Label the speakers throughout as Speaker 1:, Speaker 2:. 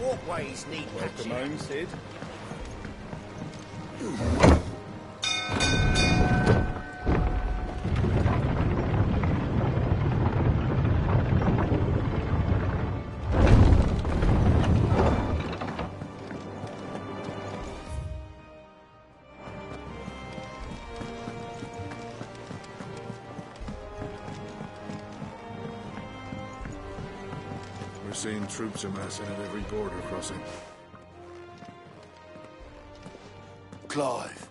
Speaker 1: Walkways need
Speaker 2: Welcome
Speaker 1: patching.
Speaker 2: home, Sid.
Speaker 3: We're seeing troops amassing at every border crossing.
Speaker 4: Clive,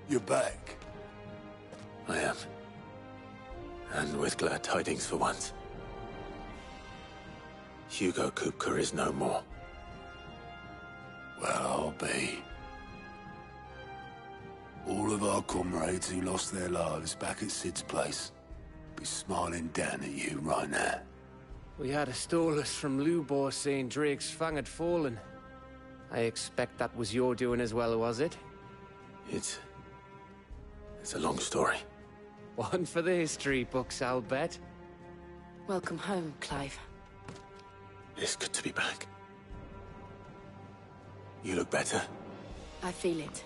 Speaker 4: you're back.
Speaker 5: I am. And with glad tidings for once. Hugo Kupka is no more.
Speaker 4: Well, I'll be. All of our comrades who lost their lives back at Sid's place be smiling down at you right now.
Speaker 6: We had a stolus from Lubor saying Drake's fang had fallen. I expect that was your doing as well, was it?
Speaker 5: It's a long story.
Speaker 6: One for the history books, I'll bet.
Speaker 7: Welcome home, Clive.
Speaker 5: It's good to be back. You look better.
Speaker 7: I feel it.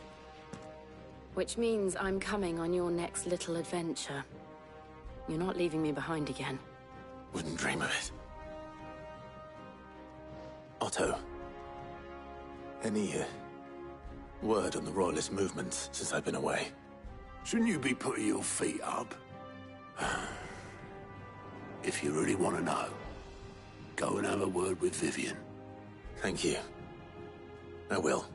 Speaker 7: Which means I'm coming on your next little adventure. You're not leaving me behind again.
Speaker 5: Wouldn't dream of it. Otto. Any word on the Royalist movements since I've been away?
Speaker 4: Shouldn't you be putting your feet up? If you really want to know, go and have a word with Vivian.
Speaker 5: Thank you. I will.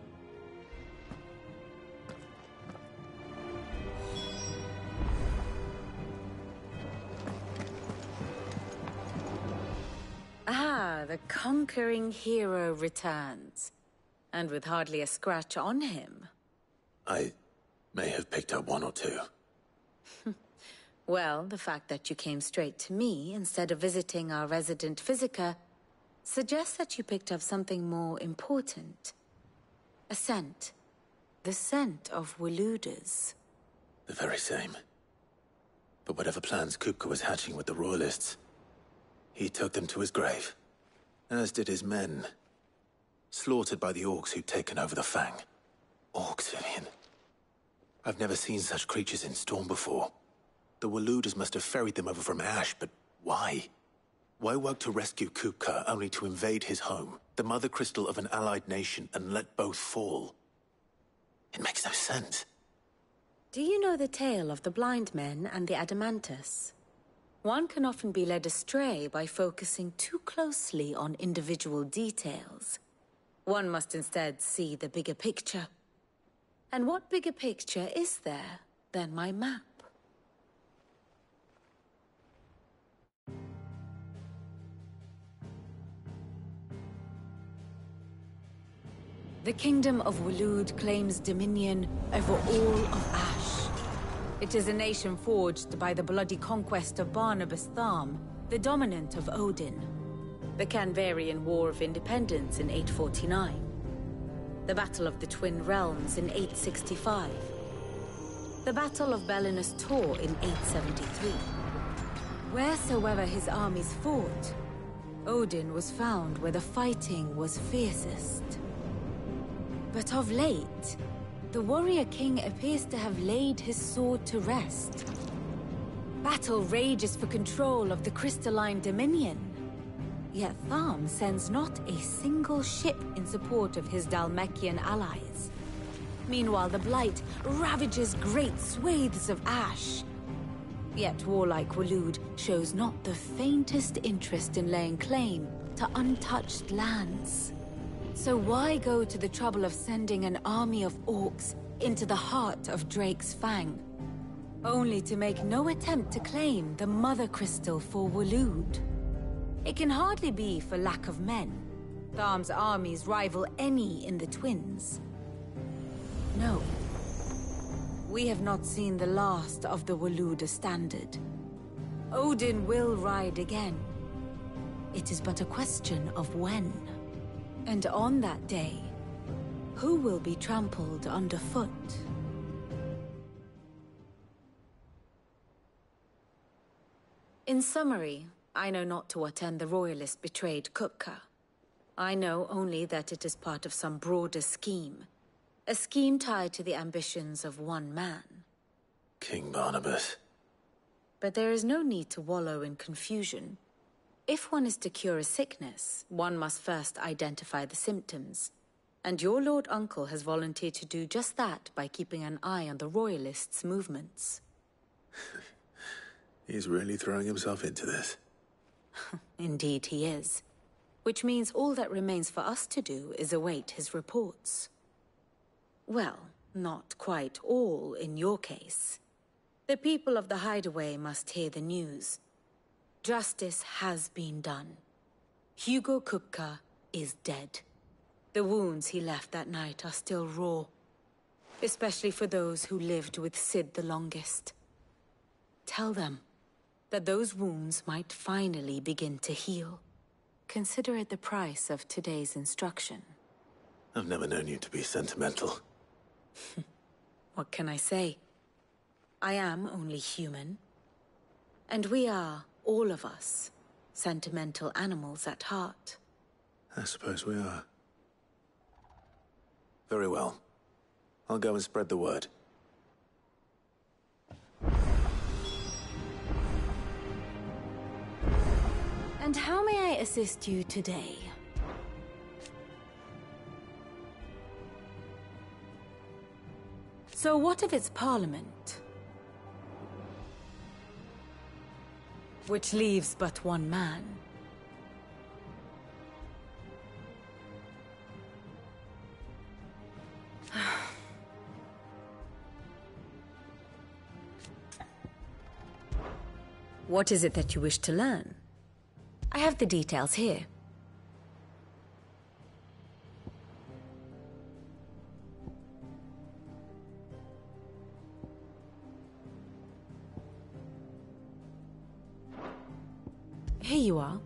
Speaker 8: Ah, the conquering hero returns. And with hardly a scratch on him.
Speaker 5: I may have picked up one or two.
Speaker 8: Well, the fact that you came straight to me instead of visiting our resident physiker suggests that you picked up something more important. A scent. The scent of Waludas.
Speaker 5: The very same. But whatever plans Kupka was hatching with the Royalists, he took them to his grave. As did his men. Slaughtered by the orcs who'd taken over the Fang. Orcs, Vivian. I've never seen such creatures in Storm before. The Waludas must have ferried them over from Ash, but why? Why work to rescue Kupka only to invade his home, the mother crystal of an allied nation, and let both fall? It makes no sense.
Speaker 8: Do you know the tale of the blind men and the Adamantus? One can often be led astray by focusing too closely on individual details. One must instead see the bigger picture. And what bigger picture is there than my map? The Kingdom of Waloed claims dominion over all of Ash. It is a nation forged by the bloody conquest of Barnabas Tharm, the dominant of Odin. The Canvarian War of Independence in 849. The Battle of the Twin Realms in 865. The Battle of Belinus Tor in 873. Wheresoever his armies fought, Odin was found where the fighting was fiercest. But of late, the warrior king appears to have laid his sword to rest. Battle rages for control of the crystalline dominion. Yet Tharm sends not a single ship in support of his Dhalmekian allies. Meanwhile, the Blight ravages great swathes of Ash. Yet warlike Waloed shows not the faintest interest in laying claim to untouched lands. So why go to the trouble of sending an army of orcs into the heart of Drake's Fang, only to make no attempt to claim the Mother Crystal for Waloed? It can hardly be for lack of men. Tharm's armies rival any in the Twins. No. We have not seen the last of the Waluda standard. Odin will ride again. It is but a question of when. And on that day, who will be trampled underfoot? In summary, I know not to what end the Royalists betrayed Kupka. I know only that it is part of some broader scheme. A scheme tied to the ambitions of one man.
Speaker 5: King Barnabas.
Speaker 8: But there is no need to wallow in confusion. If one is to cure a sickness, one must first identify the symptoms. And your Lord Uncle has volunteered to do just that by keeping an eye on the Royalists' movements.
Speaker 5: He's really throwing himself into this.
Speaker 8: Indeed he is. Which means all that remains for us to do is await his reports. Well, not quite all in your case. The people of the Hideaway must hear the news. Justice has been done. Hugo Kupka is dead. The wounds he left that night are still raw. Especially for those who lived with Sid the longest. Tell them that those wounds might finally begin to heal. Consider it the price of today's instruction.
Speaker 5: I've never known you to be sentimental.
Speaker 8: What can I say? I am only human. And we are, all of us, sentimental animals at heart.
Speaker 5: I suppose we are. Very well. I'll go and spread the word.
Speaker 8: And how may I assist you today? So what of its parliament? Which leaves but one man. What is it that you wish to learn? I have the details here. Here you are.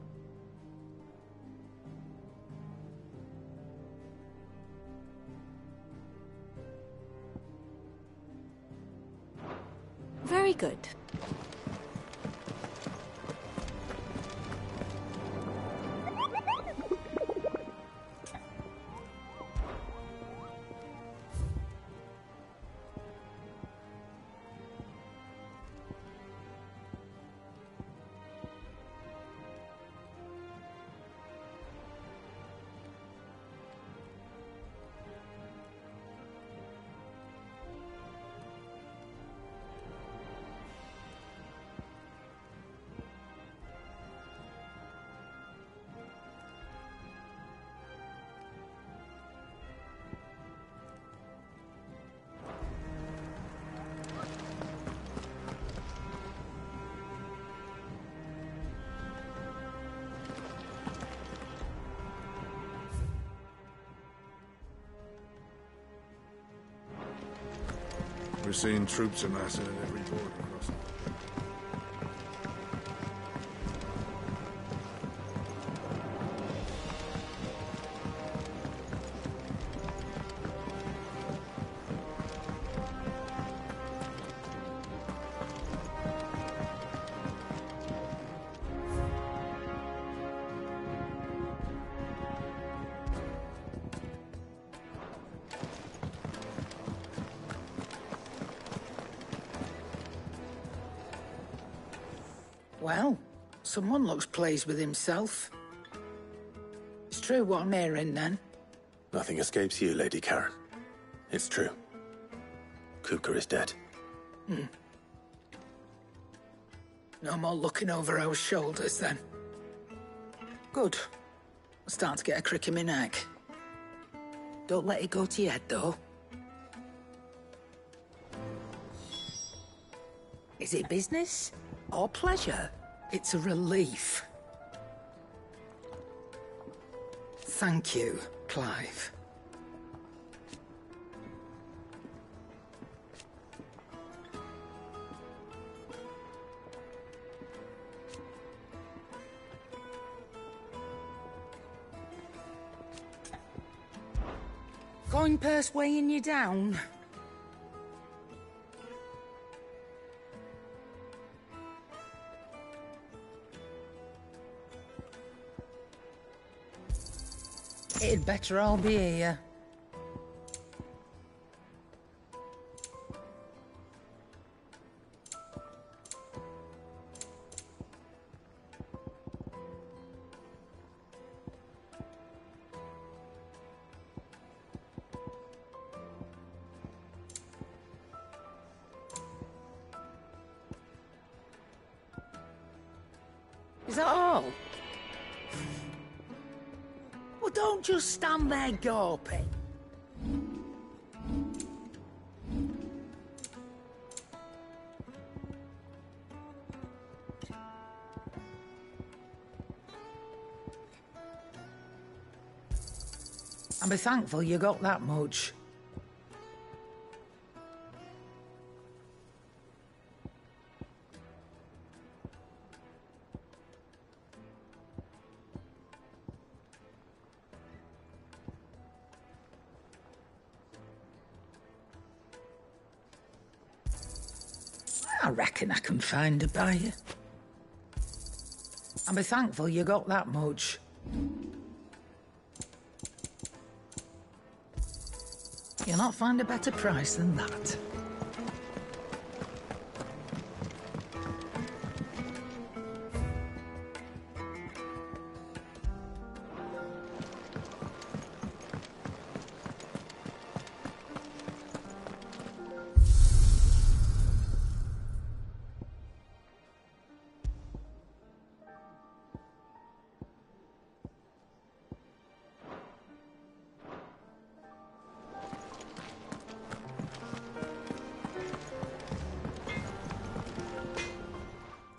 Speaker 8: Very good.
Speaker 3: We're seeing troops amassing at every border crossing.
Speaker 1: Well, someone looks pleased with himself. It's true what I'm hearing, then.
Speaker 5: Nothing escapes you, Lady Karen. It's true. Kupka is dead.
Speaker 1: No more looking over our shoulders, then. Good. I'm starting to get a crick in my neck. Don't let it go to your head, though. Is it business or pleasure? It's a relief. Thank you, Clive. Coin purse weighing you down? It'd better all be here. Is that all? Well, don't just stand there gawping. And be thankful you got that much. I reckon I can find a buyer. And be thankful you got that much. You'll not find a better price than that.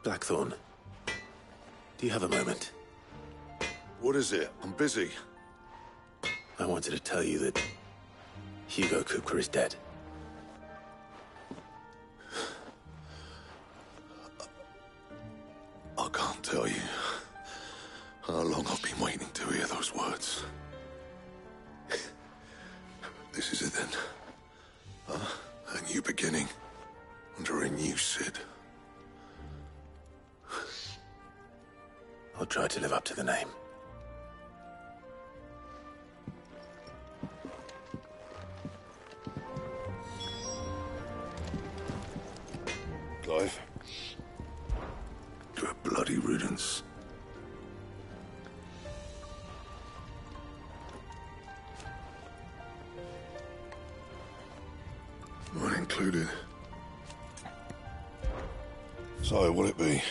Speaker 5: Blackthorn, do you have a moment?
Speaker 3: What is it? I'm busy.
Speaker 5: I wanted to tell you that Hugo Kupka is dead.
Speaker 3: I can't tell you how long I've been waiting to hear those words. This is it then. Huh? A new beginning under a new Sid.
Speaker 5: I'll try to live up to the name.
Speaker 3: Clive. To a bloody riddance. Mine included. So, what'll it be?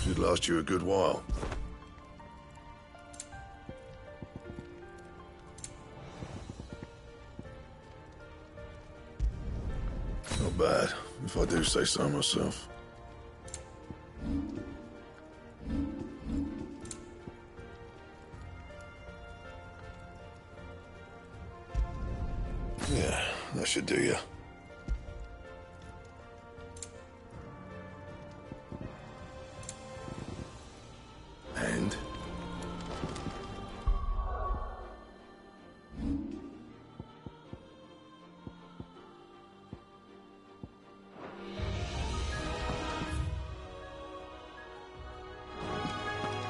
Speaker 3: Should last you a good while. Not bad, if I do say so myself. Yeah, that should do you. And?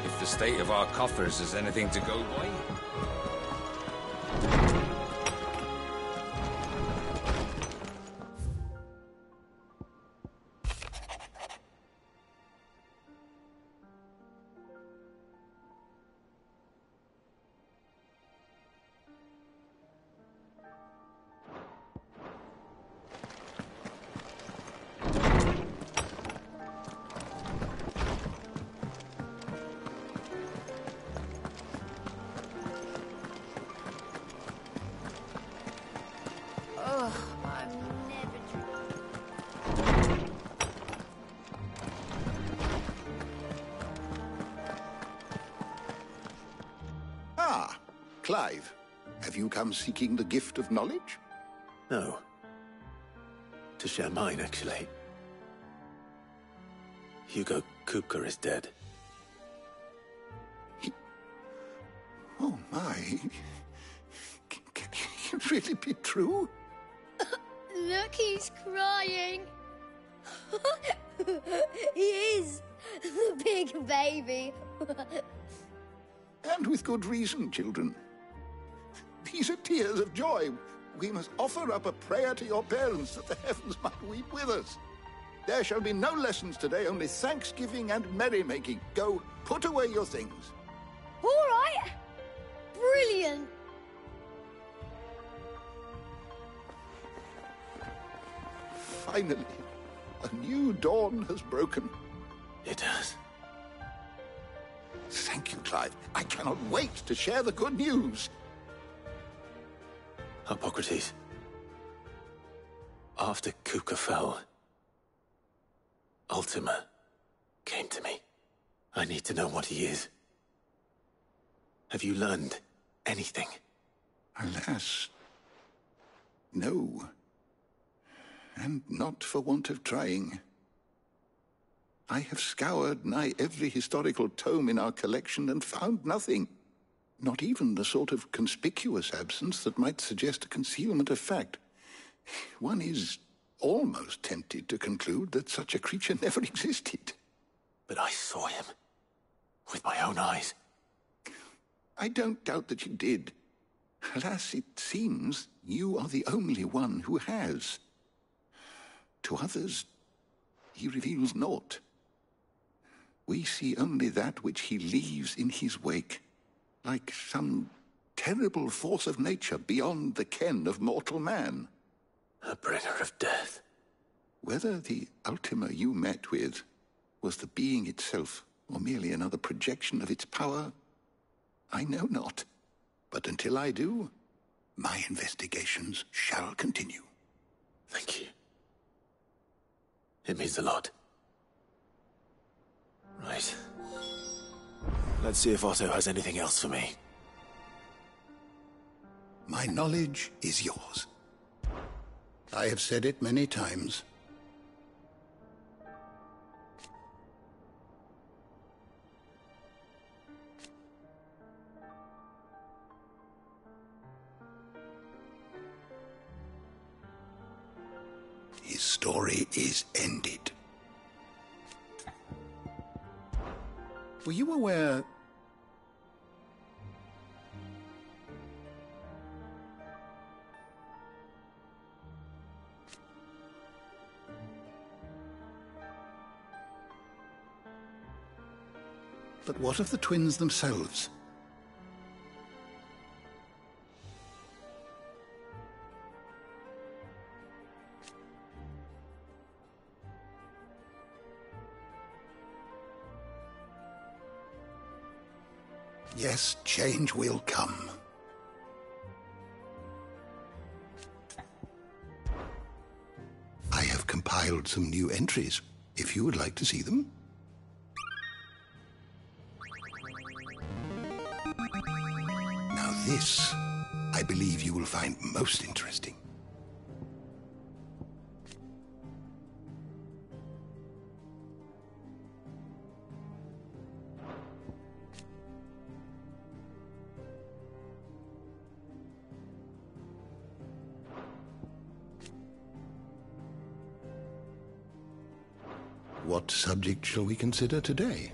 Speaker 2: If the state of our coffers is anything to go by.
Speaker 4: Clive, have you come seeking the gift of knowledge?
Speaker 5: No. To share mine, actually. Hugo Kupka is dead.
Speaker 4: Oh, my. Can it really be true?
Speaker 9: Look, he's crying. He is. baby.
Speaker 10: And with good reason, children. These are tears of joy. We must offer up a prayer to your parents that the heavens might weep with us. There shall be no lessons today, only thanksgiving and merrymaking. Go, put away your things.
Speaker 9: All right. Brilliant.
Speaker 10: Finally, a new dawn has broken.
Speaker 5: It has.
Speaker 10: Thank you, Clive. I cannot wait to share the good news.
Speaker 5: Hippocrates. After Kuka fell, Ultima came to me. I need to know what he is. Have you learned anything?
Speaker 10: Alas, no. And not for want of trying. I have scoured nigh every historical tome in our collection and found nothing. Not even the sort of conspicuous absence that might suggest a concealment of fact. One is almost tempted to conclude that such a creature never existed.
Speaker 5: But I saw him. With my own eyes.
Speaker 10: I don't doubt that you did. Alas, it seems you are the only one who has. To others, he reveals naught. We see only that which he leaves in his wake, like some terrible force of nature beyond the ken of mortal man.
Speaker 5: A bringer of death.
Speaker 10: Whether the Ultima you met with was the being itself, or merely another projection of its power, I know not. But until I do, my investigations shall continue.
Speaker 5: Thank you. It means a lot. Right. Let's see if Otto has anything else for me.
Speaker 10: My knowledge is yours. I have said it many times. His story is ended. Were you aware... But what of the twins themselves? Yes, change will come. I have compiled some new entries, if you would like to see them. Now this, I believe you will find most interesting. What subject shall we consider today?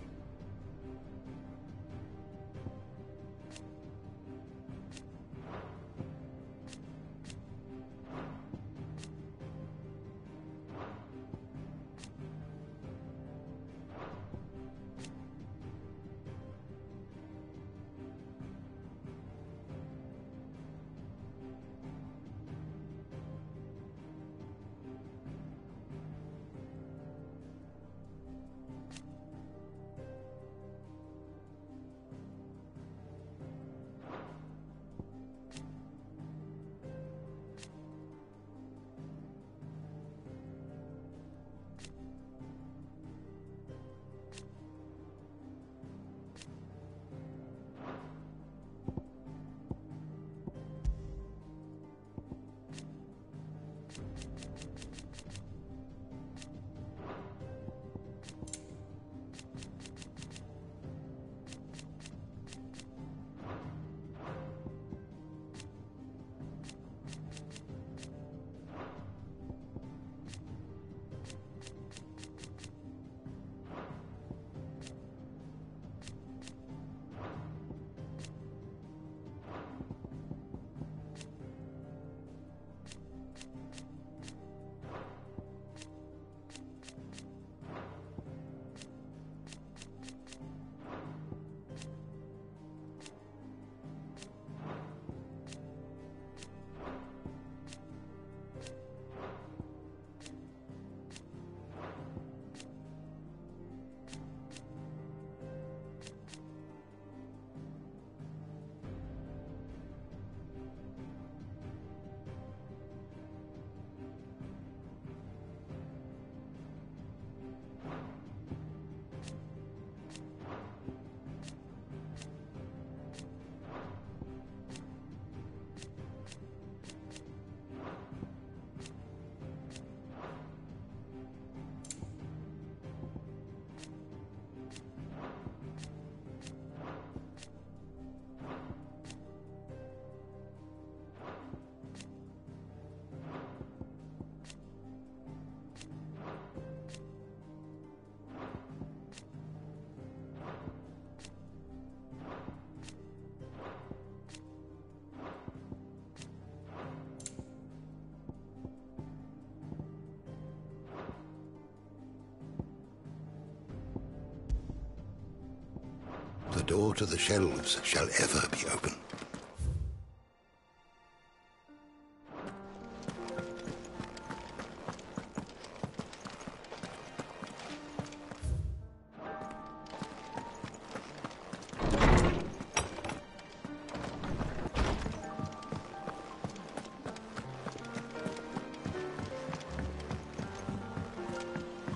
Speaker 10: door to the shelves shall ever be open.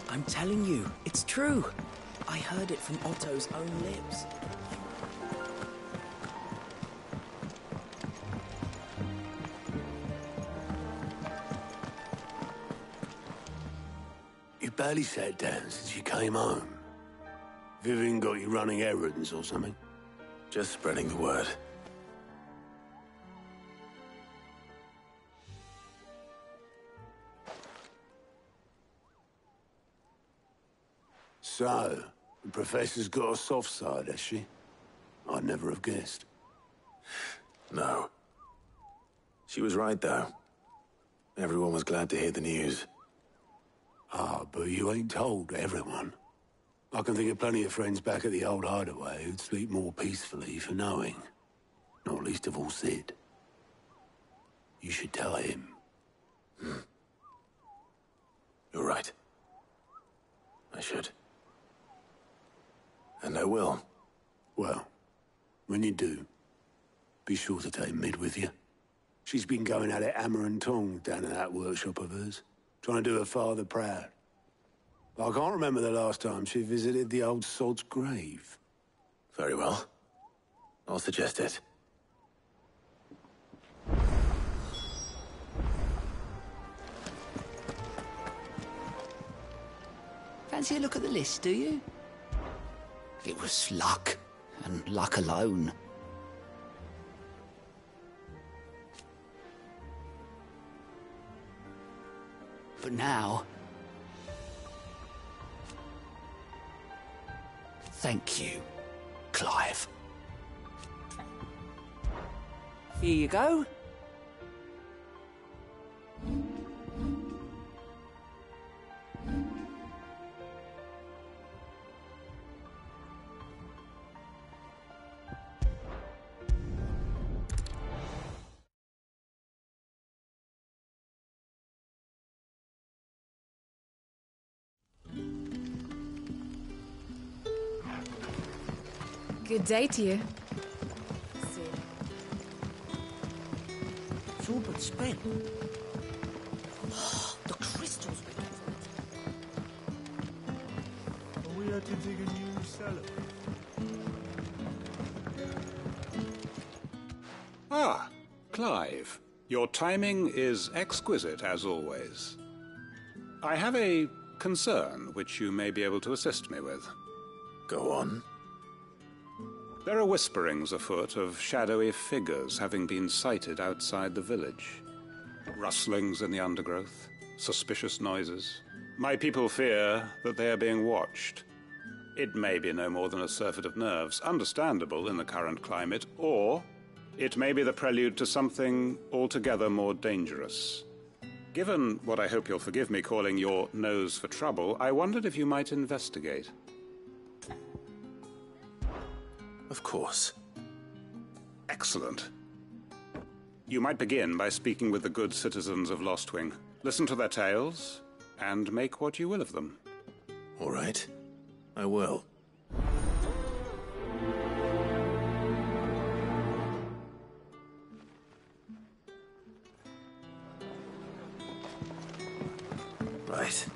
Speaker 1: I'm telling you, it's true. I heard it from Otto's own lips.
Speaker 4: You barely sat down since you came home. Vivian got you running errands or something?
Speaker 5: Just spreading the word.
Speaker 4: So, the Professor's got a soft side, has she? I'd never have guessed.
Speaker 5: No. She was right, though. Everyone was glad to hear the news.
Speaker 4: Ah, but you ain't told everyone. I can think of plenty of friends back at the old Hideaway who'd sleep more peacefully for knowing. Not least of all Sid. You should tell him.
Speaker 5: You're right. I should. And I will.
Speaker 4: Well, when you do, be sure to take Mid with you. She's been going at it hammer and tongs down in that workshop of hers, trying to do her father proud. But I can't remember the last time she visited the old sod's grave.
Speaker 5: Very well. I'll suggest it.
Speaker 1: Fancy a look at the list, do you? It was luck, and luck alone. But now... thank you, Clive. Here you go.
Speaker 11: Good day to you.
Speaker 1: It's all but spent. The crystals we got from it.
Speaker 12: Are we had to dig a new cellar?
Speaker 13: Ah, Clive. Your timing is exquisite, as always. I have a concern which you may be able to assist me with.
Speaker 5: Go on.
Speaker 13: There are whisperings afoot of shadowy figures having been sighted outside the village. Rustlings in the undergrowth, suspicious noises. My people fear that they are being watched. It may be no more than a surfeit of nerves, understandable in the current climate, or it may be the prelude to something altogether more dangerous. Given what I hope you'll forgive me calling your nose for trouble, I wondered if you might investigate.
Speaker 5: Of course.
Speaker 13: Excellent. You might begin by speaking with the good citizens of Lostwing. Listen to their tales, and make what you will of them.
Speaker 5: All right. I will. Right.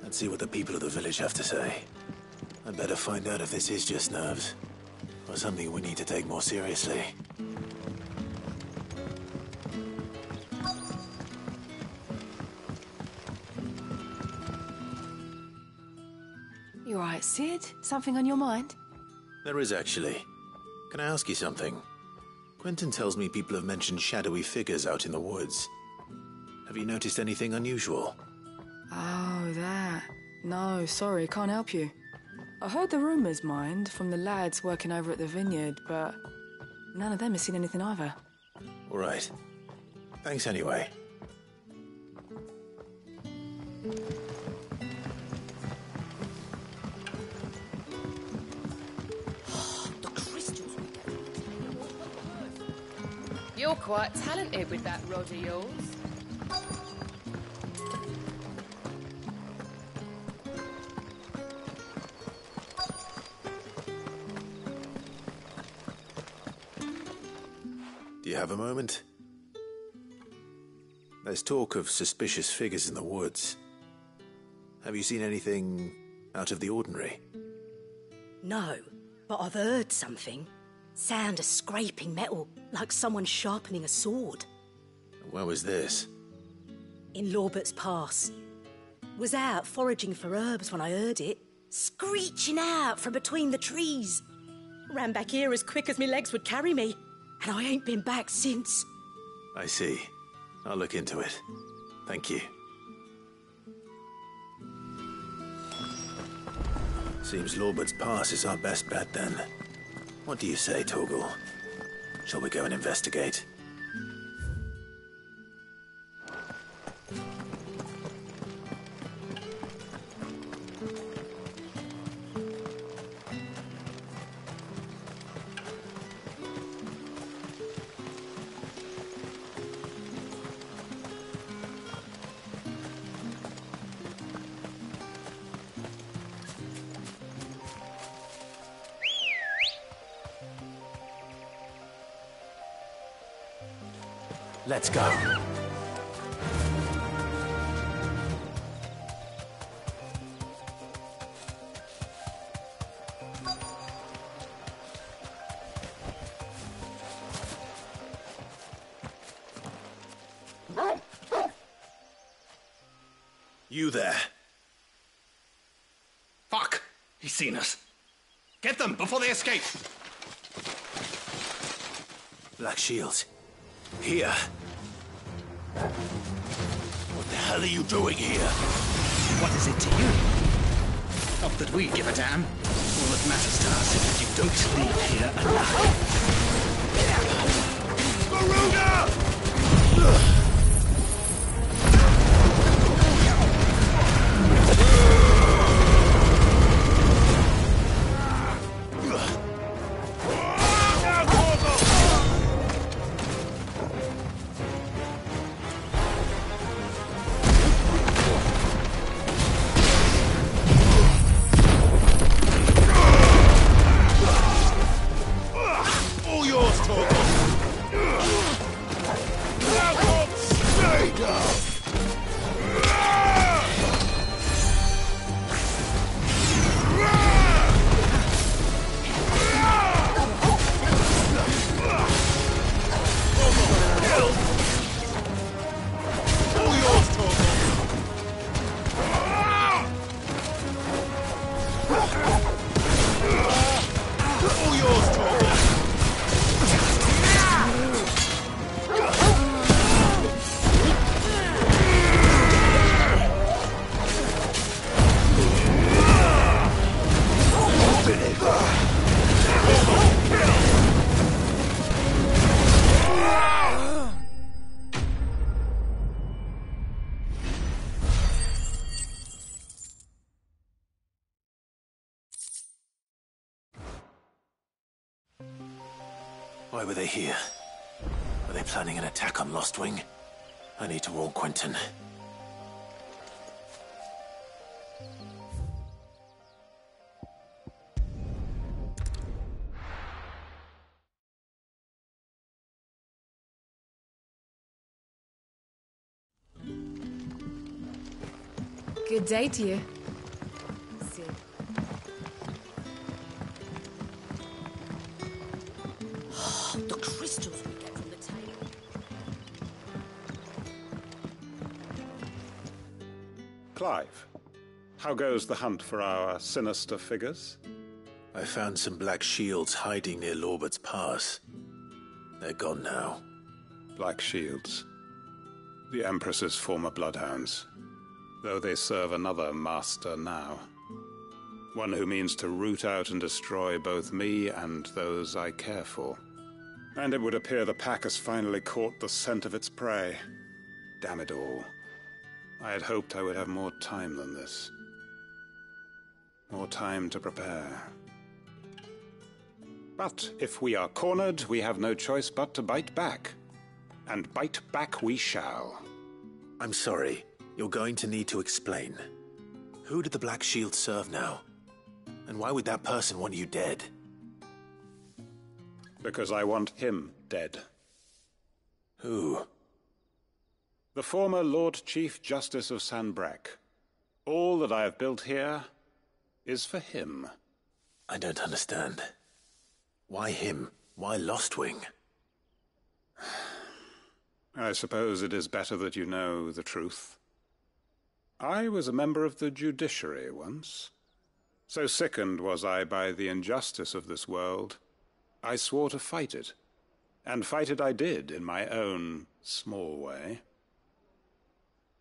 Speaker 5: Let's see what the people of the village have to say. I'd better find out if this is just nerves, or something we need to take more seriously.
Speaker 11: You all right, Sid? Something on your mind?
Speaker 5: There is, actually. Can I ask you something? Quentin tells me people have mentioned shadowy figures out in the woods. Have you noticed anything unusual?
Speaker 11: Oh, that. No, sorry, can't help you. I heard the rumours, mind, from the lads working over at the vineyard, but none of them has seen anything either.
Speaker 5: All right. Thanks anyway.
Speaker 14: You're quite talented with that rod of yours.
Speaker 5: Do you have a moment? There's talk of suspicious figures in the woods. Have you seen anything out of the ordinary?
Speaker 15: No, but I've heard something. Sound of scraping metal, like someone sharpening a sword.
Speaker 5: Where was this?
Speaker 15: In Lorbert's Pass. Was out foraging for herbs when I heard it, screeching out from between the trees. Ran back here as quick as my legs would carry me, and I ain't been back since.
Speaker 5: I see. I'll look into it. Thank you. Seems Lorbert's Pass is our best bet then. What do you say, Torgal? Shall we go and investigate? Let's go. You there.
Speaker 16: Fuck! He's seen us. Get them before they escape.
Speaker 5: Black shields. Here. What the hell are you doing here?
Speaker 16: What is it to you? Not that we give a damn. All that matters to us is that you don't leave here alive. Garuda!
Speaker 5: Why were they here? Were they planning an attack on Lostwing? I need to warn Quentin.
Speaker 11: Good day to you.
Speaker 15: The crystals we get from the tail.
Speaker 13: Clive, how goes the hunt for our sinister figures?
Speaker 5: I found some black shields hiding near Lorbert's Pass. They're gone now.
Speaker 13: Black shields. The Empress's former bloodhounds. Though they serve another master now. One who means to root out and destroy both me and those I care for. And it would appear the pack has finally caught the scent of its prey. Damn it all. I had hoped I would have more time than this. More time to prepare. But if we are cornered, we have no choice but to bite back. and bite back we shall.
Speaker 5: I'm sorry. You're going to need to explain. Who did the Black Shield serve now? And why would that person want you dead?
Speaker 13: Because I want him dead.
Speaker 5: Who?
Speaker 13: The former Lord Chief Justice of Sanbreque. All that I have built here is for him.
Speaker 5: I don't understand. Why him? Why Lostwing?
Speaker 13: I suppose it is better that you know the truth. I was a member of the judiciary once. So sickened was I by the injustice of this world, I swore to fight it. And fight it I did in my own small way.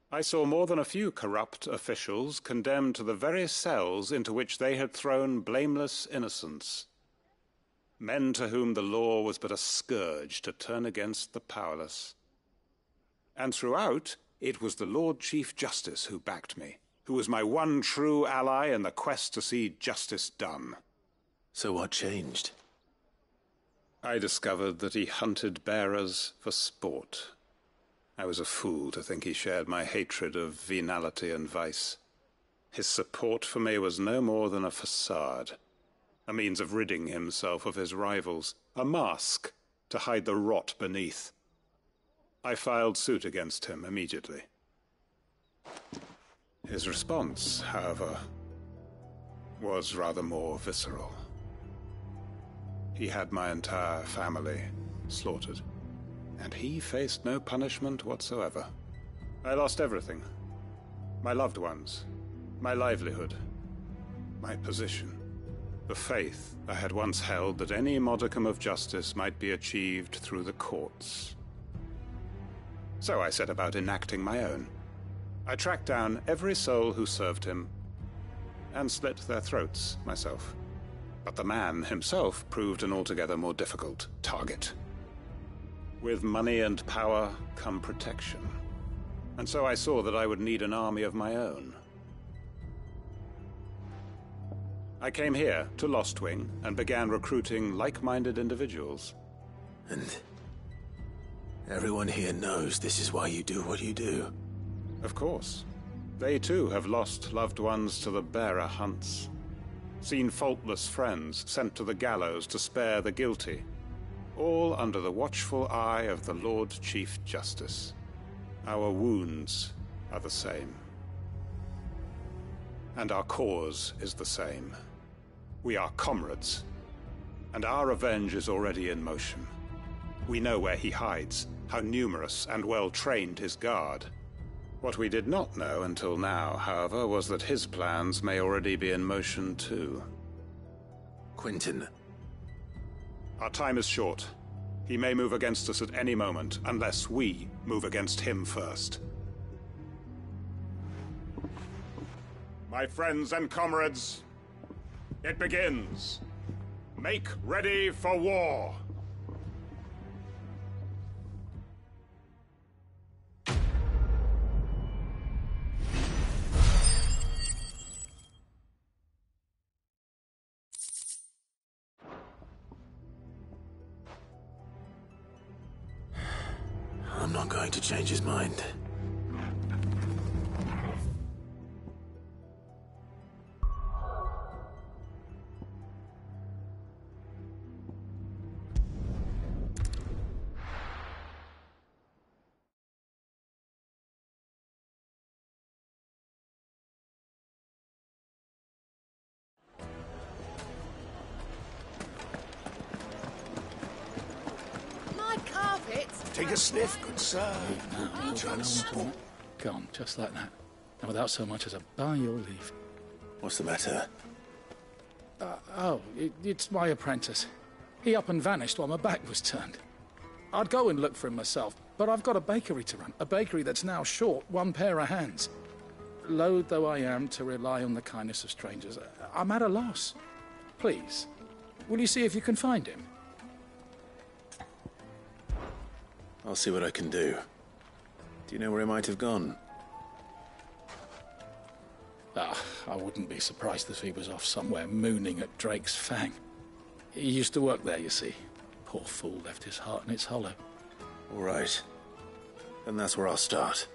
Speaker 13: I saw more than a few corrupt officials condemned to the very cells into which they had thrown blameless innocents. Men to whom the law was but a scourge to turn against the powerless. And throughout, it was the Lord Chief Justice who backed me, who was my one true ally in the quest to see justice done.
Speaker 5: So what changed?
Speaker 13: I discovered that he hunted bearers for sport. I was a fool to think he shared my hatred of venality and vice. His support for me was no more than a facade, a means of ridding himself of his rivals, a mask to hide the rot beneath. I filed suit against him immediately. His response, however, was rather more visceral. He had my entire family slaughtered, and he faced no punishment whatsoever. I lost everything. My loved ones, my livelihood, my position, the faith I had once held that any modicum of justice might be achieved through the courts. So I set about enacting my own. I tracked down every soul who served him, and slit their throats myself. But the man himself proved an altogether more difficult target. With money and power come protection. And so I saw that I would need an army of my own. I came here to Lostwing and began recruiting like-minded individuals.
Speaker 5: And everyone here knows this is why you do what you do.
Speaker 13: Of course. They too have lost loved ones to the bearer hunts. Seen faultless friends sent to the gallows to spare the guilty. All under the watchful eye of the Lord Chief Justice. Our wounds are the same. And our cause is the same. We are comrades. And our revenge is already in motion. We know where he hides, how numerous and well-trained his guard. What we did not know until now, however, was that his plans may already be in motion too.
Speaker 5: Quentin.
Speaker 13: Our time is short. He may move against us at any moment, unless we move against him first. My friends and comrades, it begins. Make ready for war.
Speaker 5: I'm not going to change his mind.
Speaker 10: Take a sniff, good sir.
Speaker 16: Gone, just like that. And without so much as a by your leave.
Speaker 5: What's the matter?
Speaker 16: It's my apprentice. He up and vanished while my back was turned. I'd go and look for him myself, but I've got a bakery to run. A bakery that's now short one pair of hands. Loath though I am to rely on the kindness of strangers, I'm at a loss. Please, will you see if you can find him?
Speaker 5: I'll see what I can do. Do you know where he might have gone?
Speaker 16: I wouldn't be surprised if he was off somewhere mooning at Drake's Fang. He used to work there, you see. Poor fool left his heart in its hollow.
Speaker 5: All right. And that's where I'll start.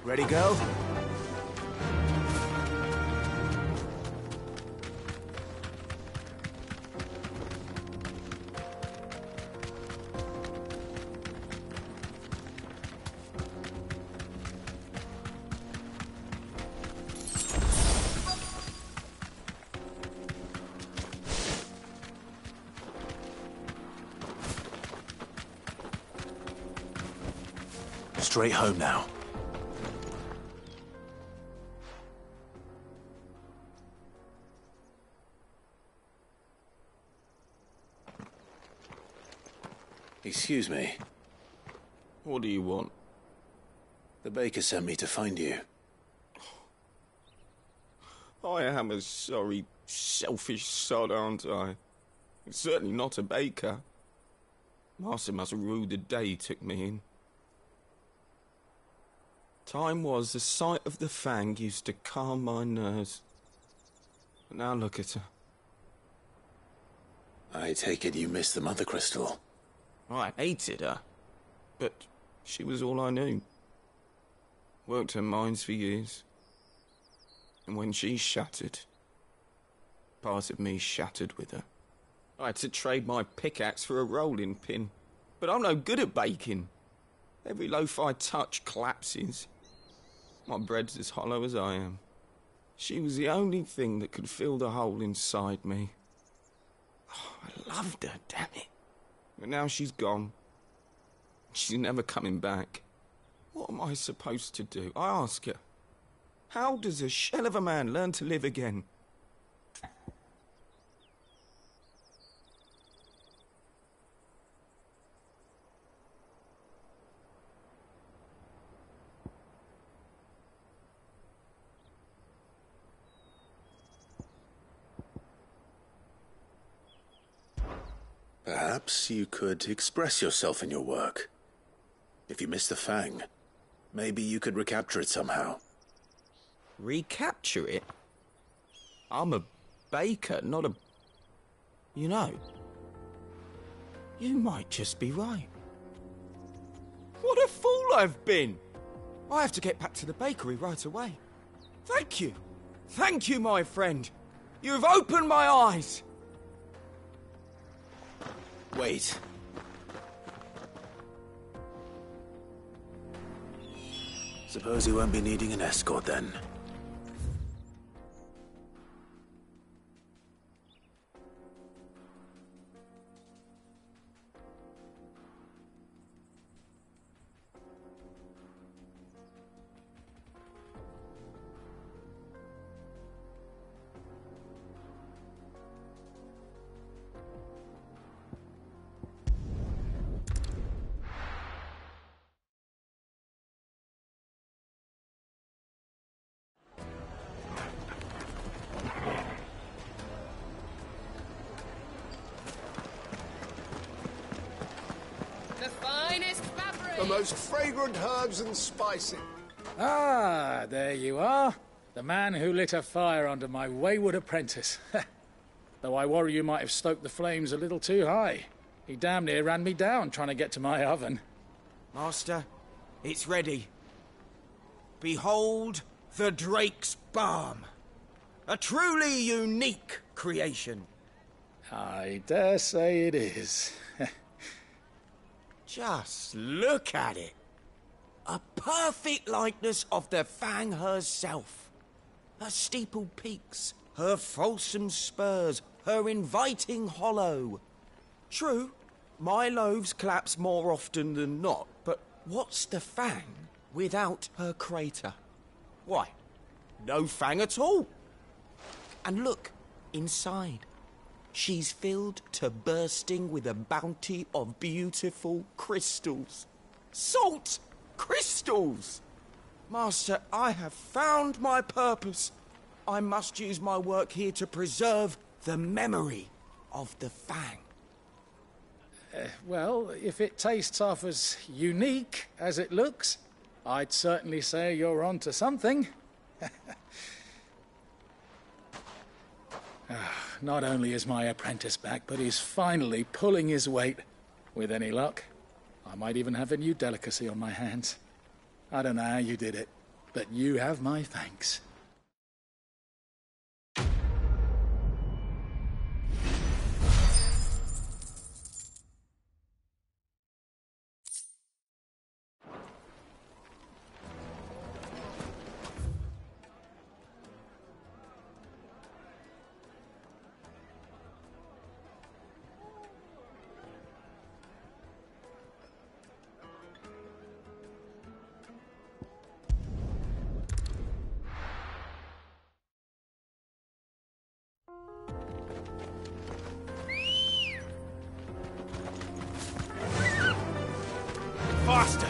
Speaker 5: Ready, go? Straight home now. Excuse me.
Speaker 17: What do you want?
Speaker 5: The baker sent me to find you.
Speaker 17: I am a sorry, selfish sod, aren't I? Certainly not a baker. Master must have ruled the day he took me in. Time was the sight of the fang used to calm my nerves. But now look at her.
Speaker 5: I take it you missed the mother crystal.
Speaker 17: I hated her, but she was all I knew. Worked her mines for years. And when she shattered, part of me shattered with her. I had to trade my pickaxe for a rolling pin, but I'm no good at baking. Every loaf I touch collapses. My bread's as hollow as I am. She was the only thing that could fill the hole inside me. Oh, I loved her, damn it. But now she's gone. She's never coming back. What am I supposed to do? I ask her. How does a shell of a man learn to live again?
Speaker 5: Perhaps you could express yourself in your work. If you missed the fang, maybe you could recapture it somehow.
Speaker 17: Recapture it? I'm a baker, not a... You know, you might just be right. What a fool I've been! I have to get back to the bakery right away. Thank you. Thank you, my friend. You've opened my eyes.
Speaker 5: Wait. Suppose you won't be needing an escort then.
Speaker 18: The most fragrant herbs and spices.
Speaker 16: Ah, there you are. The man who lit a fire under my wayward apprentice. Though I worry you might have stoked the flames a little too high. He damn near ran me down trying to get to my oven.
Speaker 17: Master, it's ready. Behold the Drake's Balm. A truly unique creation.
Speaker 16: I dare say it is.
Speaker 17: Just look at it. A perfect likeness of the Fang herself. Her steepled peaks, her fulsome spurs, her inviting hollow. True, my loaves collapse more often than not, but what's the Fang without her crater? Why, no Fang at all. And look, inside. She's filled to bursting with a bounty of beautiful crystals. Salt crystals! Master, I have found my purpose. I must use my work here to preserve the memory of the Fang.
Speaker 16: Well, if it tastes half as unique as it looks, I'd certainly say you're onto something. Not only is my apprentice back, but he's finally pulling his weight. With any luck, I might even have a new delicacy on my hands. I don't know how you did it, but you have my thanks.
Speaker 17: Faster!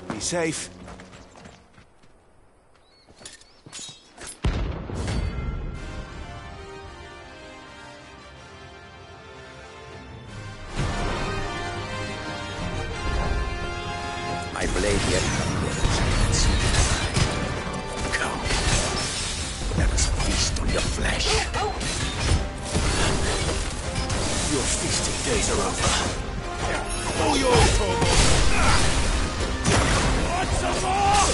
Speaker 17: Be safe.
Speaker 2: My blade yet lingers. Come. Let us feast on your flesh.
Speaker 17: Your feasting days are over. All yours, Torvald! Want some more?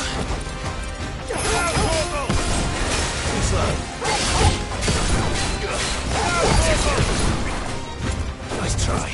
Speaker 17: Now, Torvald! Too slow. Now, Torvald! Nice try.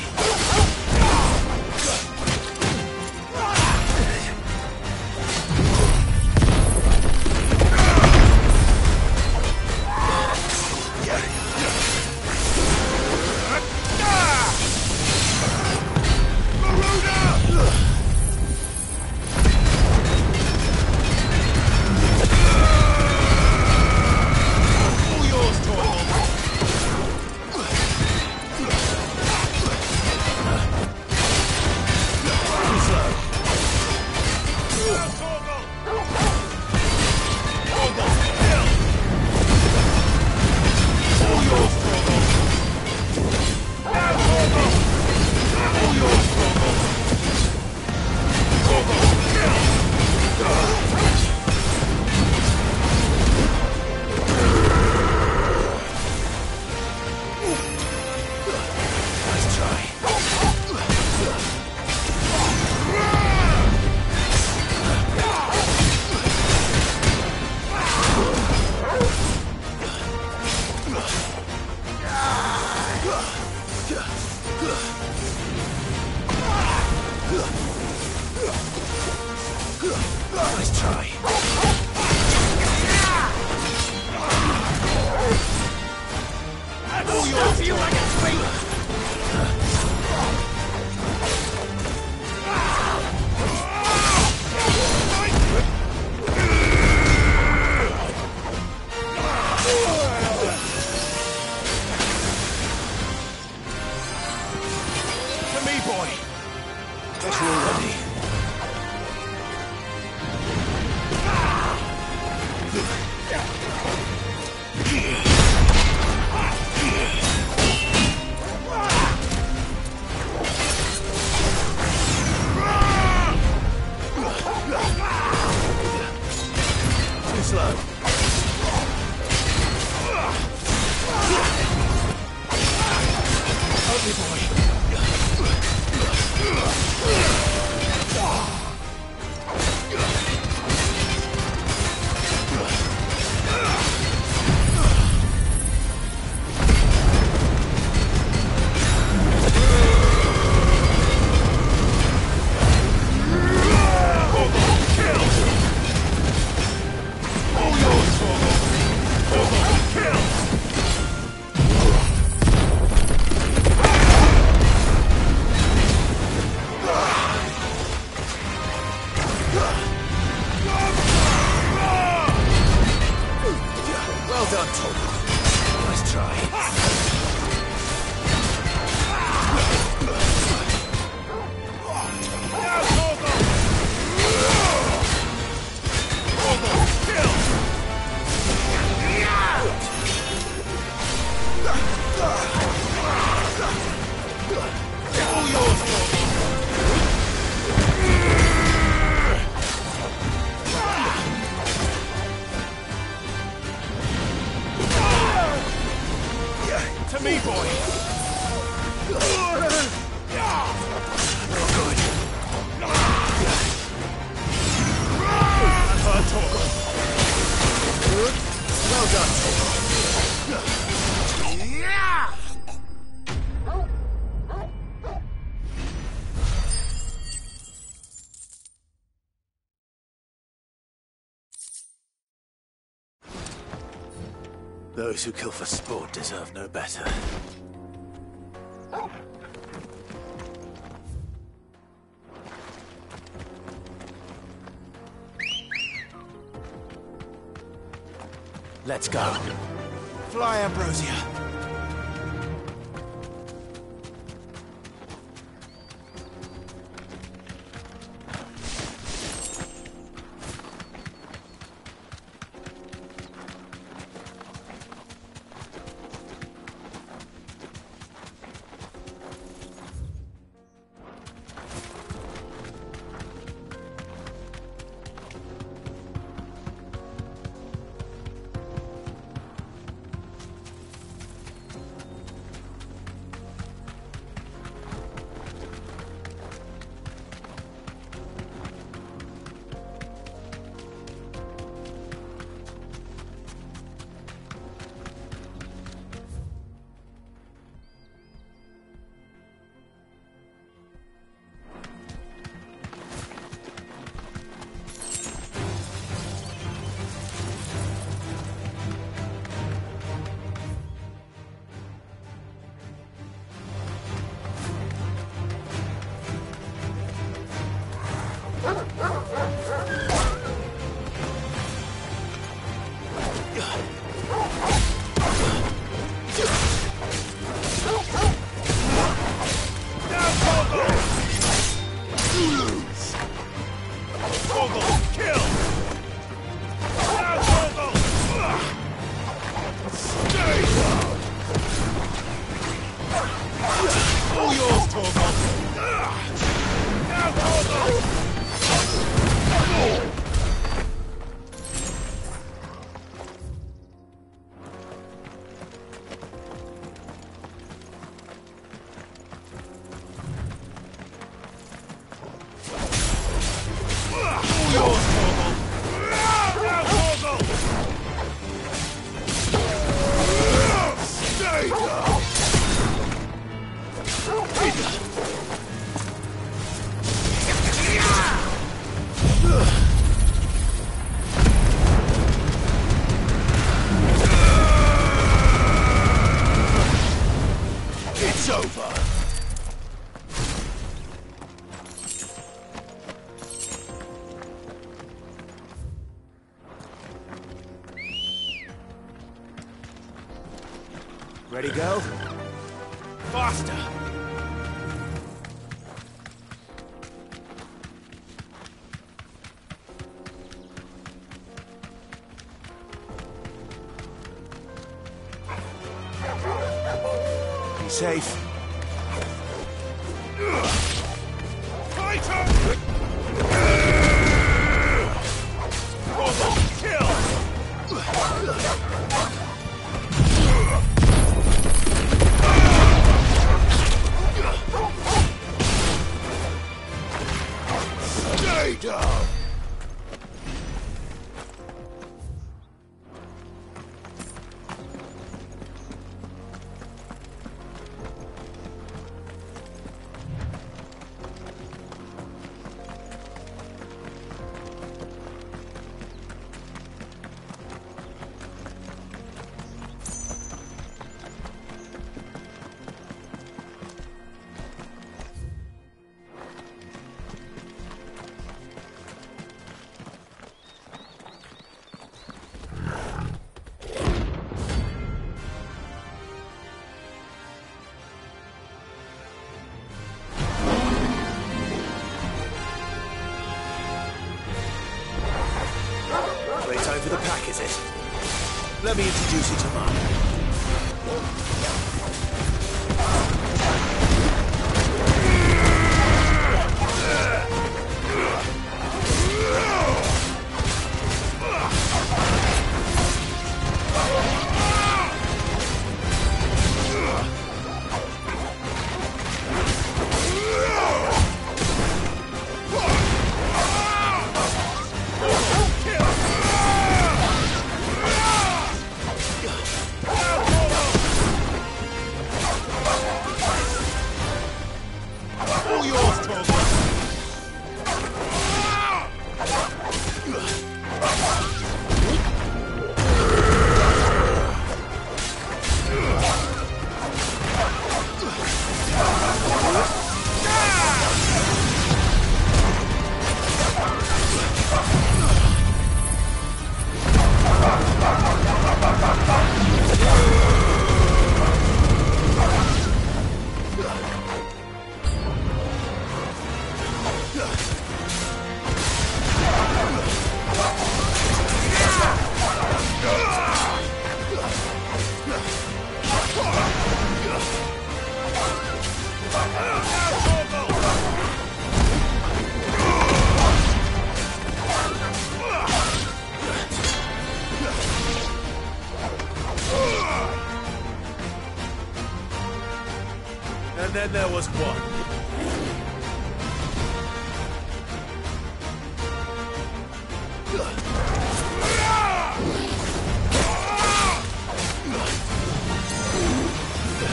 Speaker 17: Nice try. All yours, you like a sweet. To me, boy. Get you ready. Too slow. Help me, boy. Oh,
Speaker 5: Those who kill for sport deserve no better. Let's go. Fly, Ambrosia. Ready, go? Faster! Be safe. Fighter! Kill! Stay down! Time for the pack, is it? Let me introduce you to mine. And then there was one.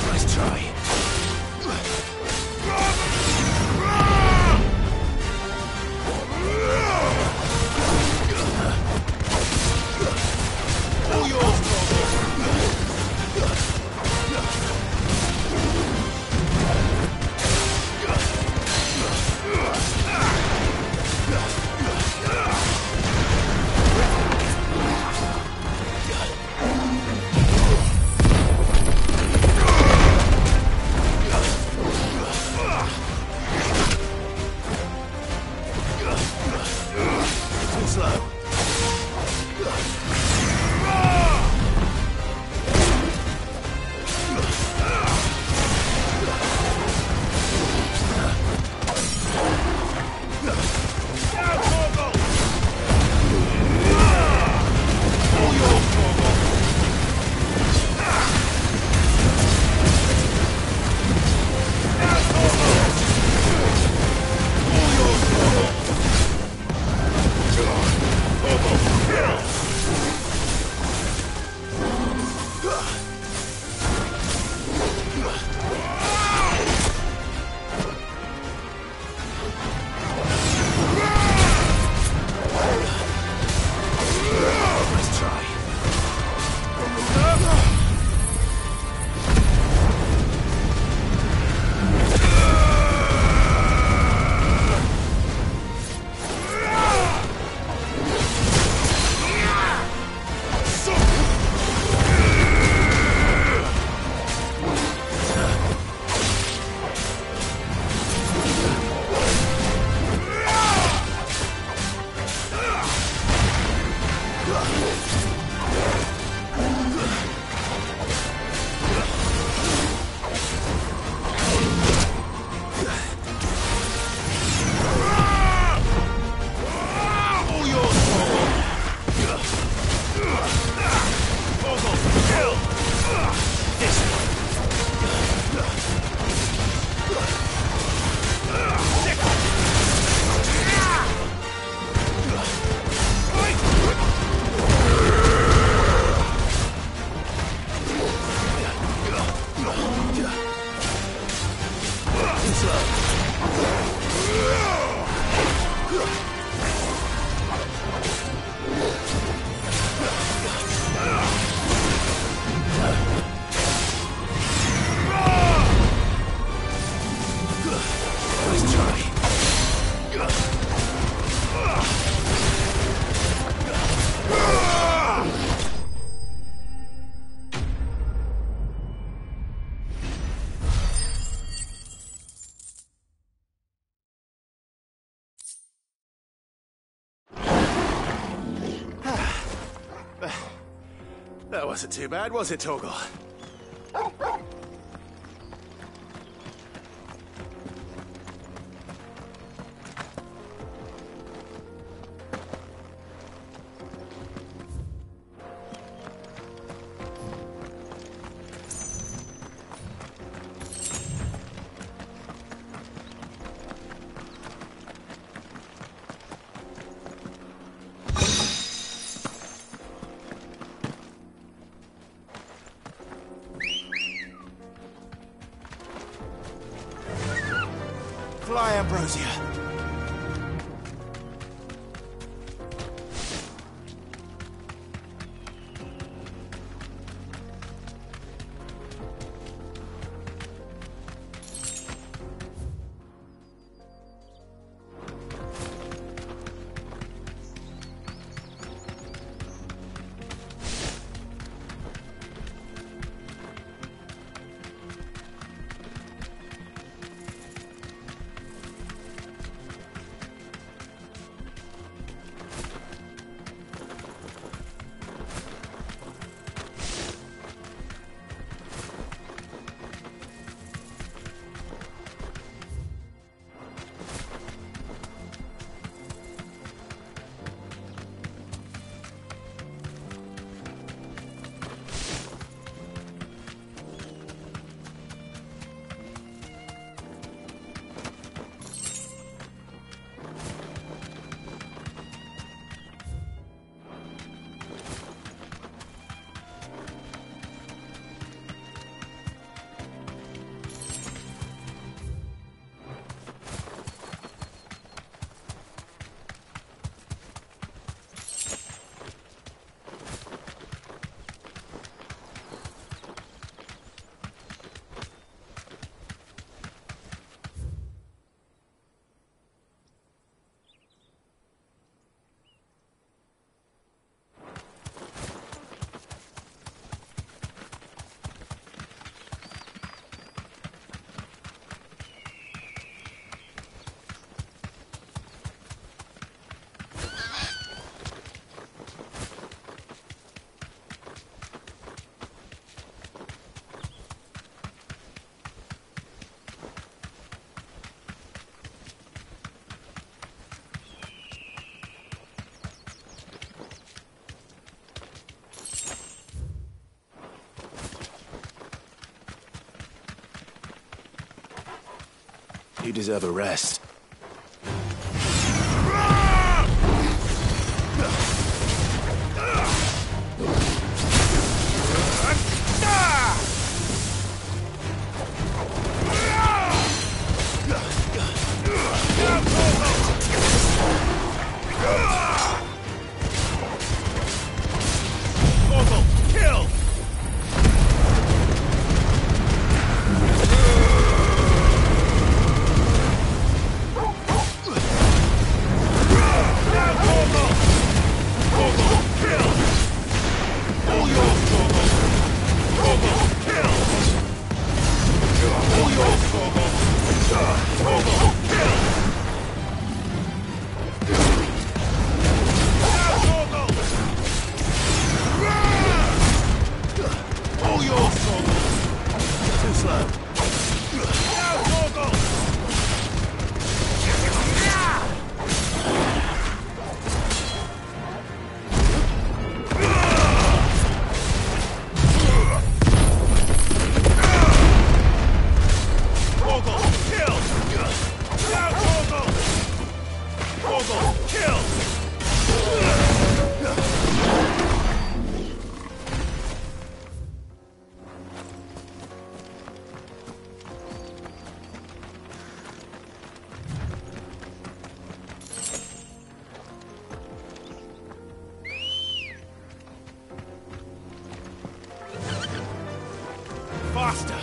Speaker 5: Nice try. All yours, That wasn't too bad, was it, Torgal? Fly, Ambrosia. You deserve a rest.
Speaker 19: Faster!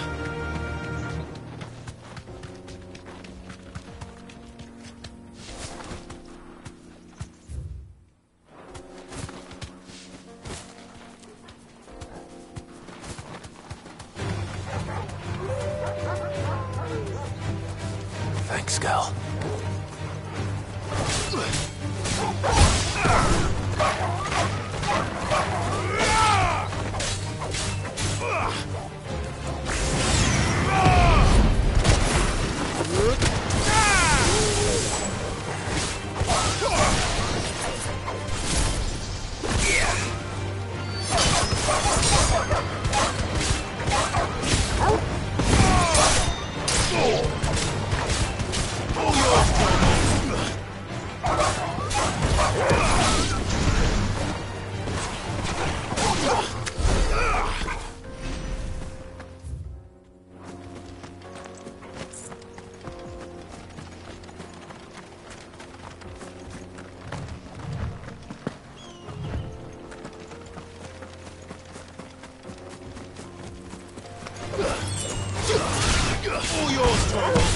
Speaker 5: Thanks, Gal.
Speaker 19: All yours, Tom!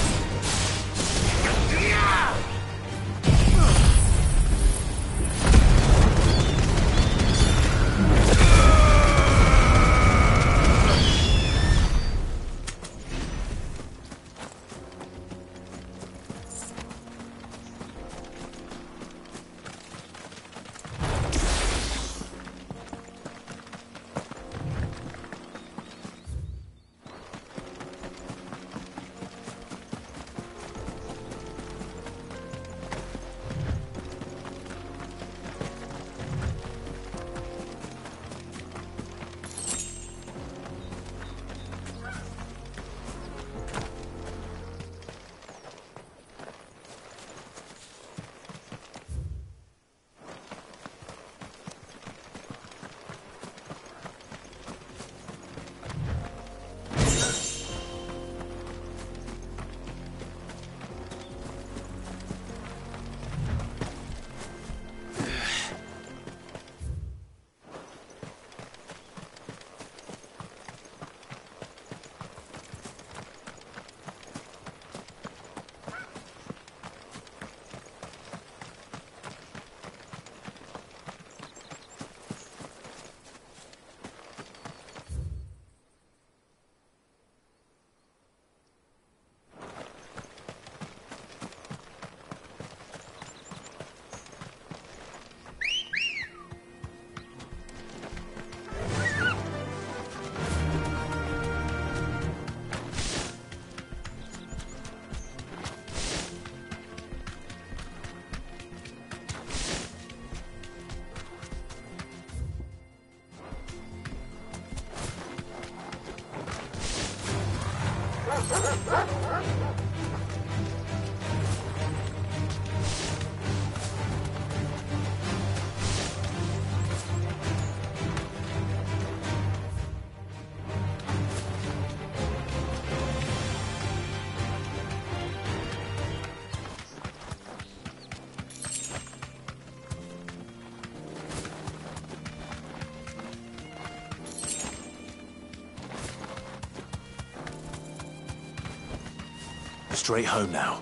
Speaker 5: Straight home now.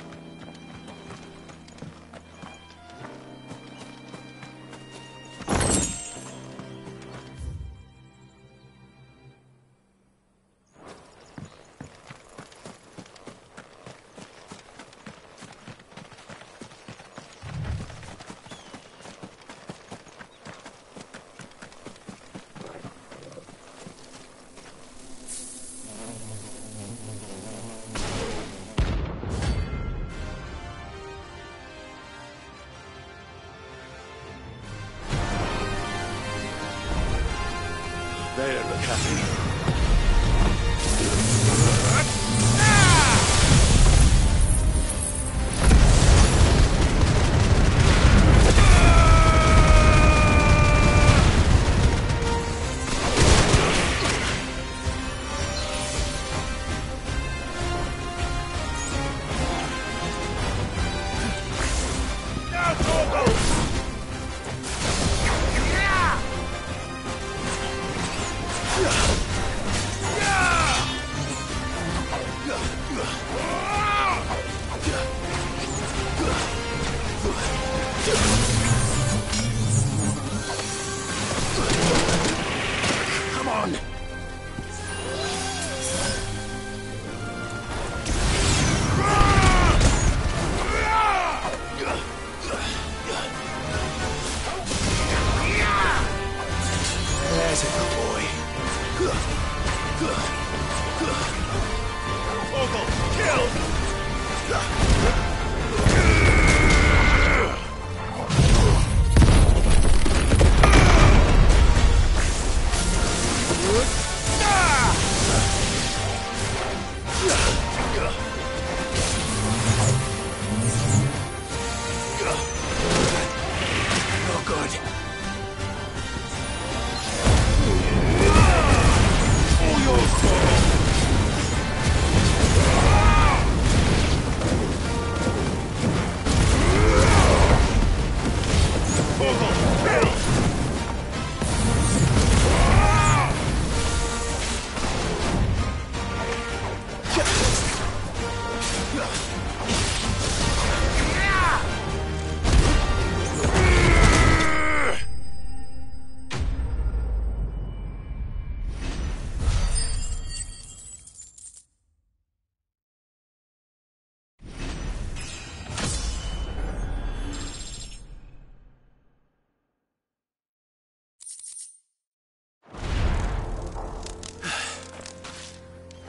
Speaker 4: There, look happy.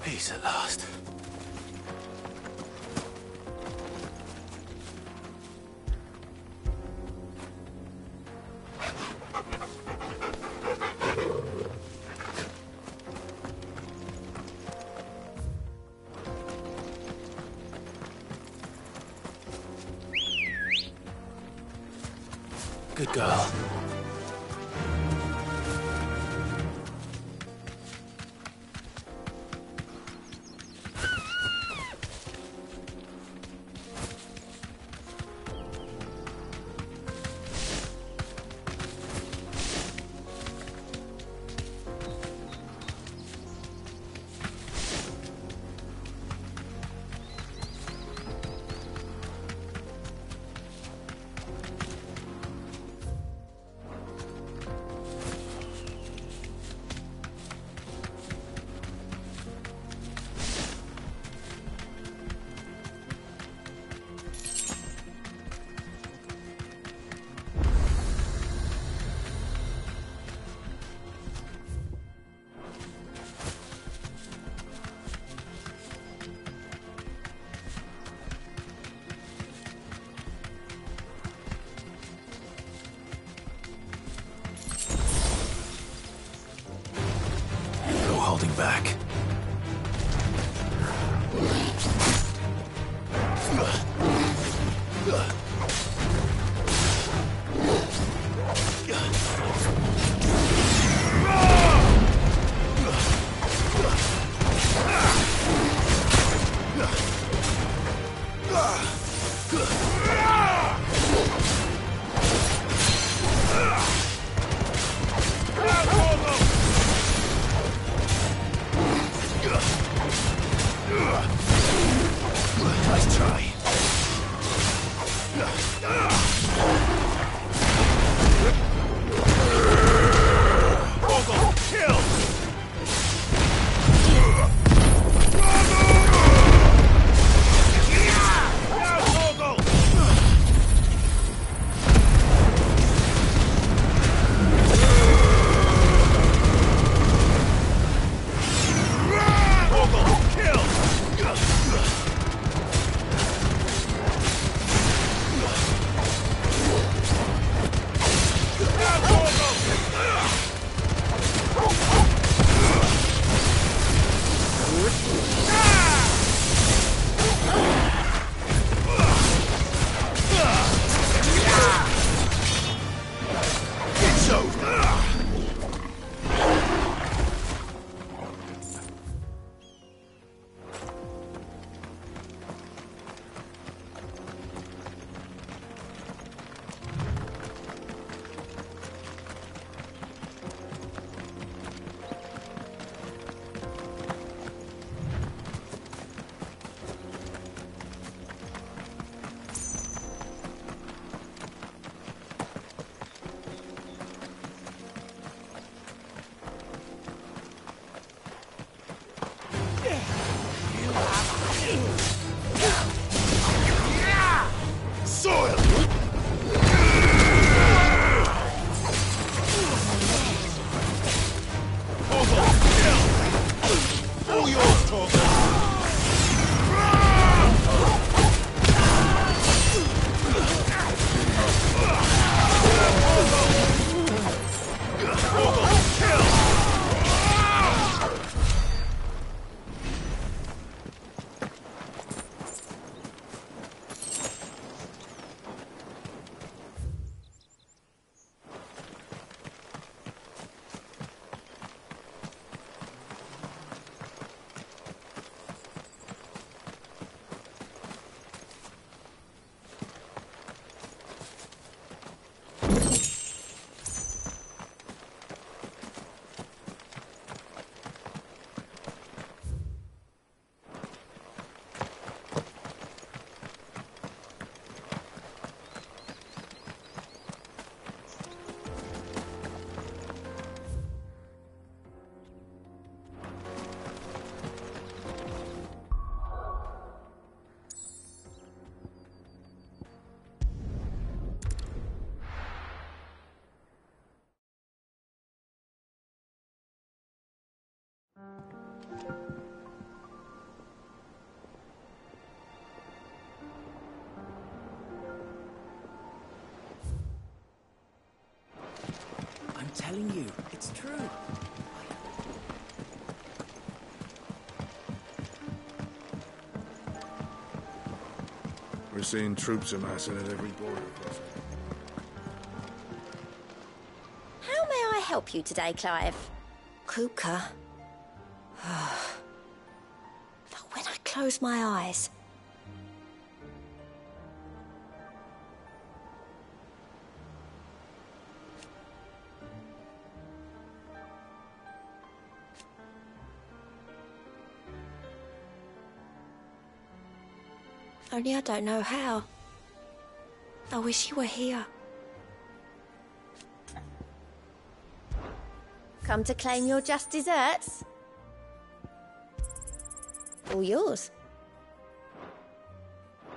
Speaker 4: Peace at last. Good girl. Holding back.
Speaker 1: I'm telling you, it's true.
Speaker 12: We're seeing troops amassing at every border crossing.
Speaker 20: How may I help you today, Clive? Kuka. But when I close my eyes... Only I don't know how. I wish you were here. Come to claim your just desserts? All yours.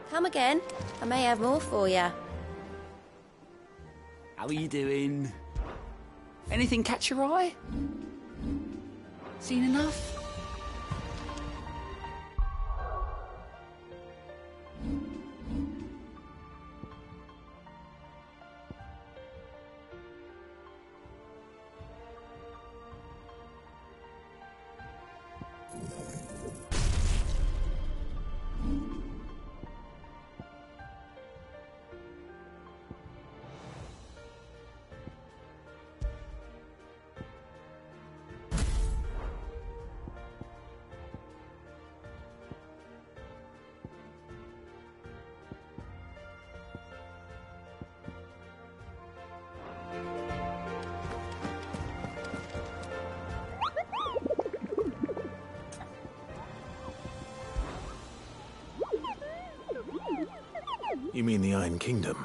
Speaker 20: Come again. I may have more for you.
Speaker 1: How are you doing? Anything catch your eye? Seen enough?
Speaker 5: You mean the Iron Kingdom?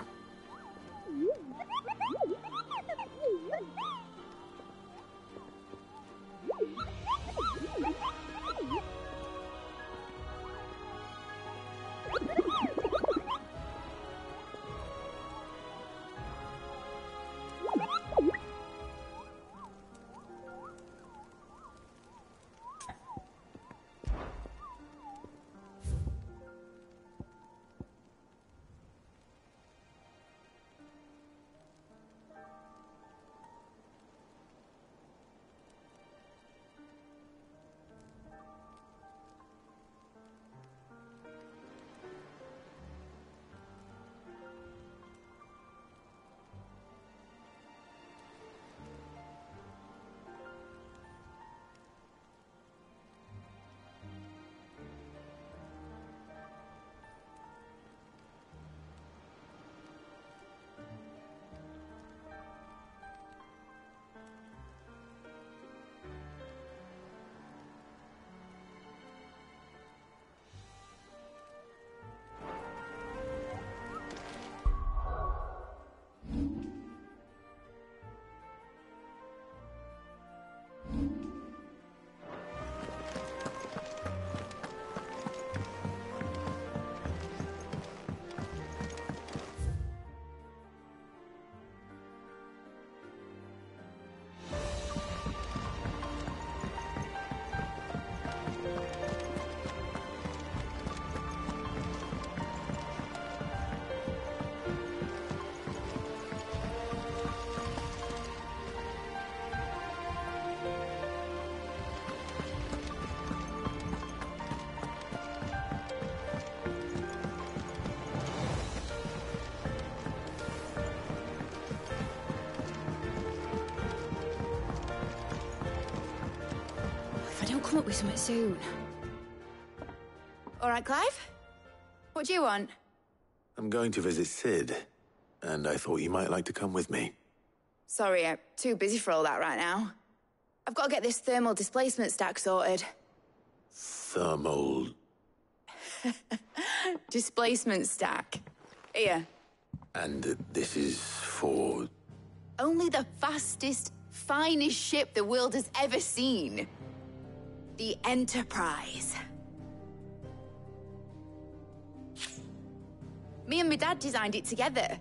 Speaker 21: Come up with something soon. All right, Clive? What do you want?
Speaker 5: I'm going to visit Sid, and I thought you might like to come with me.
Speaker 21: Sorry, I'm too busy for all that right now. I've got to get this thermal displacement stack sorted.
Speaker 5: Thermal...
Speaker 21: displacement stack. Here.
Speaker 5: And this is for...
Speaker 21: Only the fastest, finest ship the world has ever seen. The Enterprise. Me and my dad designed it together.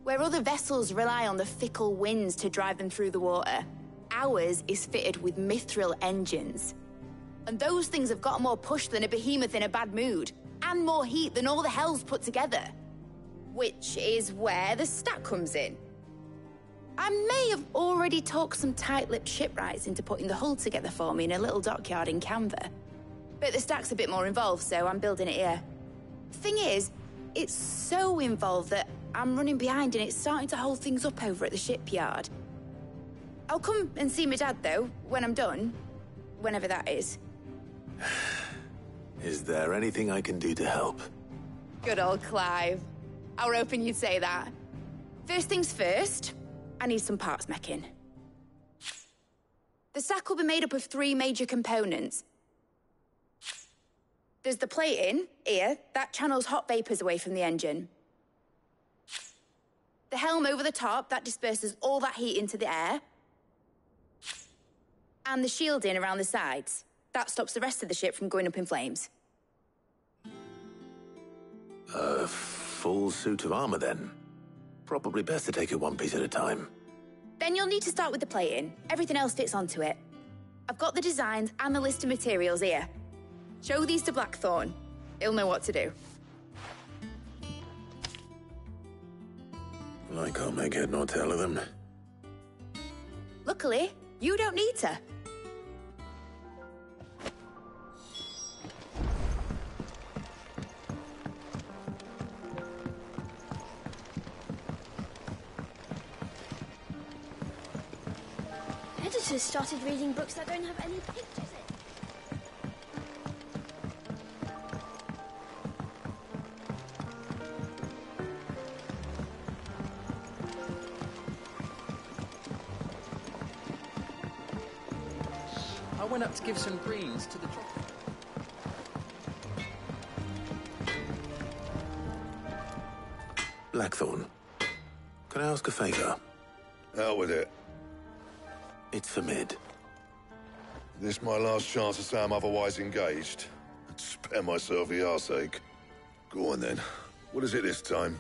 Speaker 21: Where other vessels rely on the fickle winds to drive them through the water, ours is fitted with mithril engines. And those things have got more push than a behemoth in a bad mood, and more heat than all the hells put together. Which is where the stack comes in. I may have already talked some tight-lipped shipwrights into putting the hull together for me in a little dockyard in Canva. But the stack's a bit more involved, so I'm building it here. Thing is, it's so involved that I'm running behind and it's starting to hold things up over at the shipyard. I'll come and see my dad, though, when I'm done. Whenever that is.
Speaker 5: Is there anything I can do to help?
Speaker 21: Good old Clive. I were hoping you'd say that. First things first, I need some parts meching. The stack will be made up of 3 major components. There's the plating, here, that channels hot vapors away from the engine. The helm over the top, that disperses all that heat into the air. And the shielding around the sides. That stops the rest of the ship from going up in flames.
Speaker 5: A full suit of armor, then. Probably best to take it one piece at a time.
Speaker 21: Then you'll need to start with the plating. Everything else fits onto it. I've got the designs and the list of materials here. Show these to Blackthorn. He'll know what to do.
Speaker 5: I can't make head nor tail of them.
Speaker 21: Luckily, you don't need to.
Speaker 9: Editors started reading books that don't have any pictures in.
Speaker 6: I went up to give some greens to the chocolate.
Speaker 5: Blackthorn, can I ask a favor?
Speaker 3: Out with it.
Speaker 5: It's for Mid.
Speaker 3: This my last chance to say I'm otherwise engaged. I'd spare myself the arseache. Go on then. What is it this time?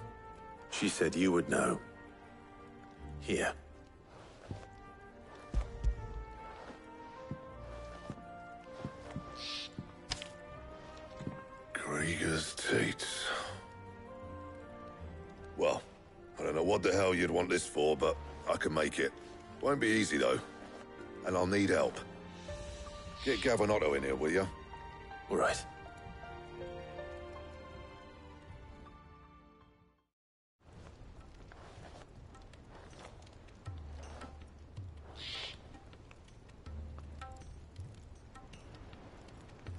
Speaker 5: She said you would know. Here.
Speaker 3: Krieger's Teats. Well, I don't know what the hell you'd want this for, but I can make it. Won't be easy, though. And I'll need help. Get Gavin Otto in here, will you?
Speaker 5: All right.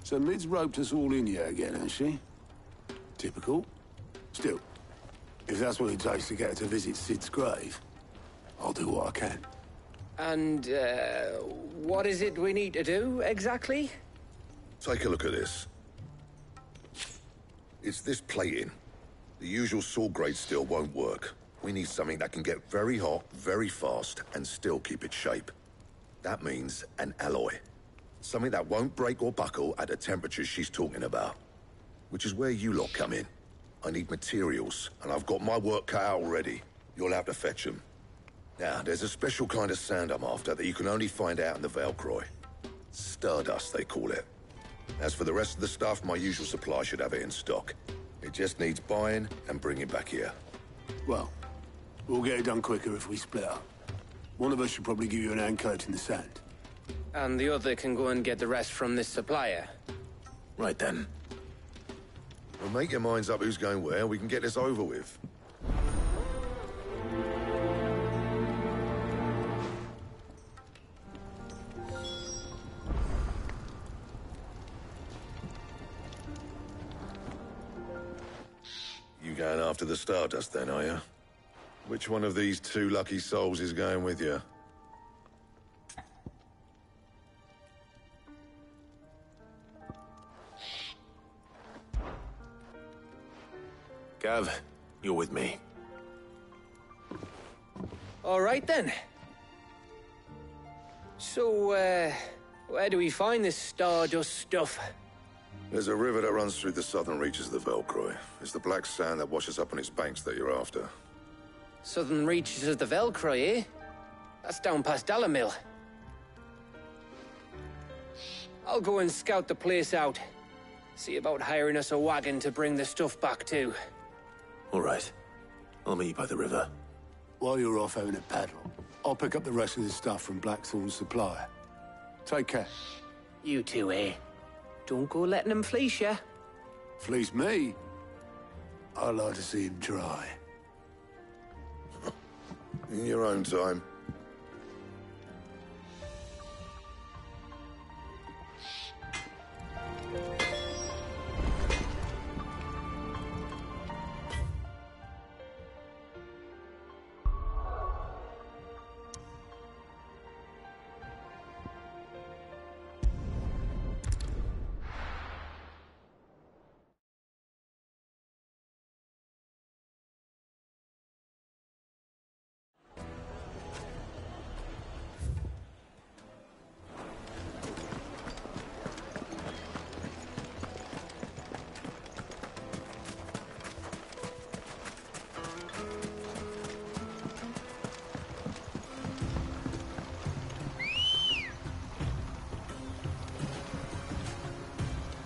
Speaker 4: So Mid's roped us all in here again, has she? Typical. Still, if that's what it takes to get her to visit Sid's grave, I'll do what I can.
Speaker 6: And, what is it we need to do, exactly?
Speaker 3: Take a look at this. It's this plating. The usual sword grade steel won't work. We need something that can get very hot, very fast, and still keep its shape. That means an alloy. Something that won't break or buckle at the temperatures she's talking about. Which is where you lot come in. I need materials, and I've got my work cut out already. You'll have to fetch them. Now, there's a special kind of sand I'm after that you can only find out in the Velcroy. Stardust, they call it. As for the rest of the stuff, my usual supply should have it in stock. It just needs buying and bringing back here.
Speaker 4: Well, we'll get it done quicker if we split up. One of us should probably give you an hand coat in the sand.
Speaker 6: And the other can go and get the rest from this supplier.
Speaker 5: Right then.
Speaker 3: Well, make your minds up who's going where, we can get this over with. You going after the Stardust then, are you? Which one of these 2 lucky souls is going with you?
Speaker 5: Gav, you're with me.
Speaker 6: All right, then. So, where do we find this Stardust stuff?
Speaker 3: There's a river that runs through the southern reaches of the Velcroy. It's the black sand that washes up on its banks that you're after.
Speaker 6: Southern reaches of the Velcroy, eh? That's down past Dalamil. I'll go and scout the place out. See about hiring us a wagon to bring the stuff back to.
Speaker 5: All right. I'll meet you by the river.
Speaker 4: While you're off having a paddle, I'll pick up the rest of the stuff from Blackthorn's supplier. Take care.
Speaker 6: You two, eh? Don't go letting him fleece ya.
Speaker 4: Fleece me? I'd like to see him try.
Speaker 3: In your own time.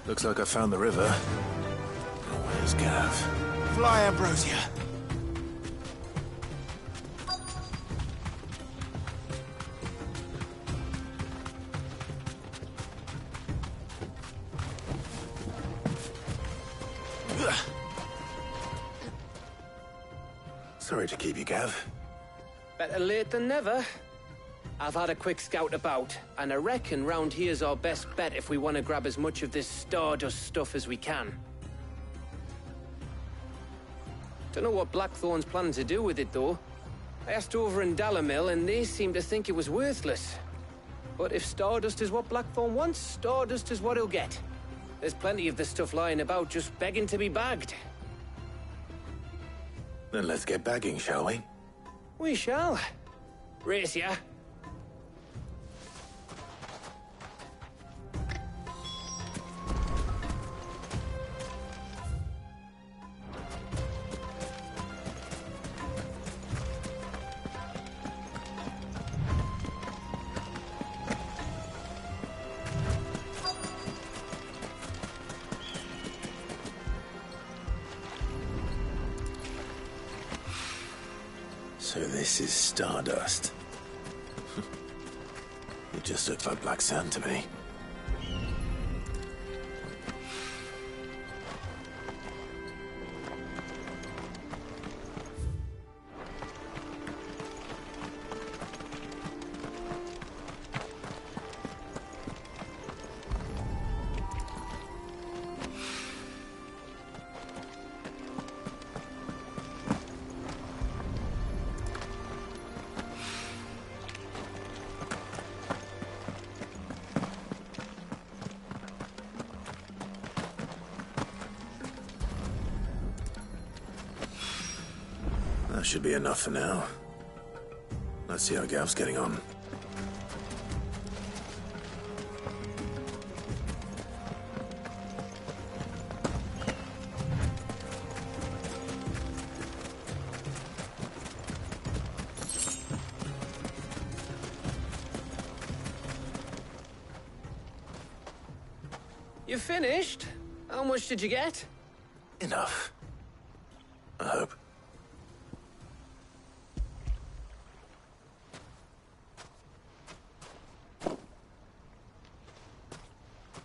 Speaker 5: Looks like I found the river. Where's Gav?
Speaker 19: Fly, Ambrosia.
Speaker 5: Sorry to keep you, Gav.
Speaker 6: Better late than never. I've had a quick scout about, and I reckon round here's our best bet if we want to grab as much of this Stardust stuff as we can. Don't know what Blackthorn's planning to do with it, though. I asked over in Dalamil, and they seem to think it was worthless. But if Stardust is what Blackthorn wants, Stardust is what he'll get. There's plenty of this stuff lying about, just begging to be bagged.
Speaker 5: Then let's get bagging, shall we?
Speaker 6: We shall. Race ya.
Speaker 5: So this is Stardust. It just looks like black sand to me. That should be enough for now. Let's see how Gav's getting on.
Speaker 6: You finished? How much did you get?
Speaker 5: Enough. I hope.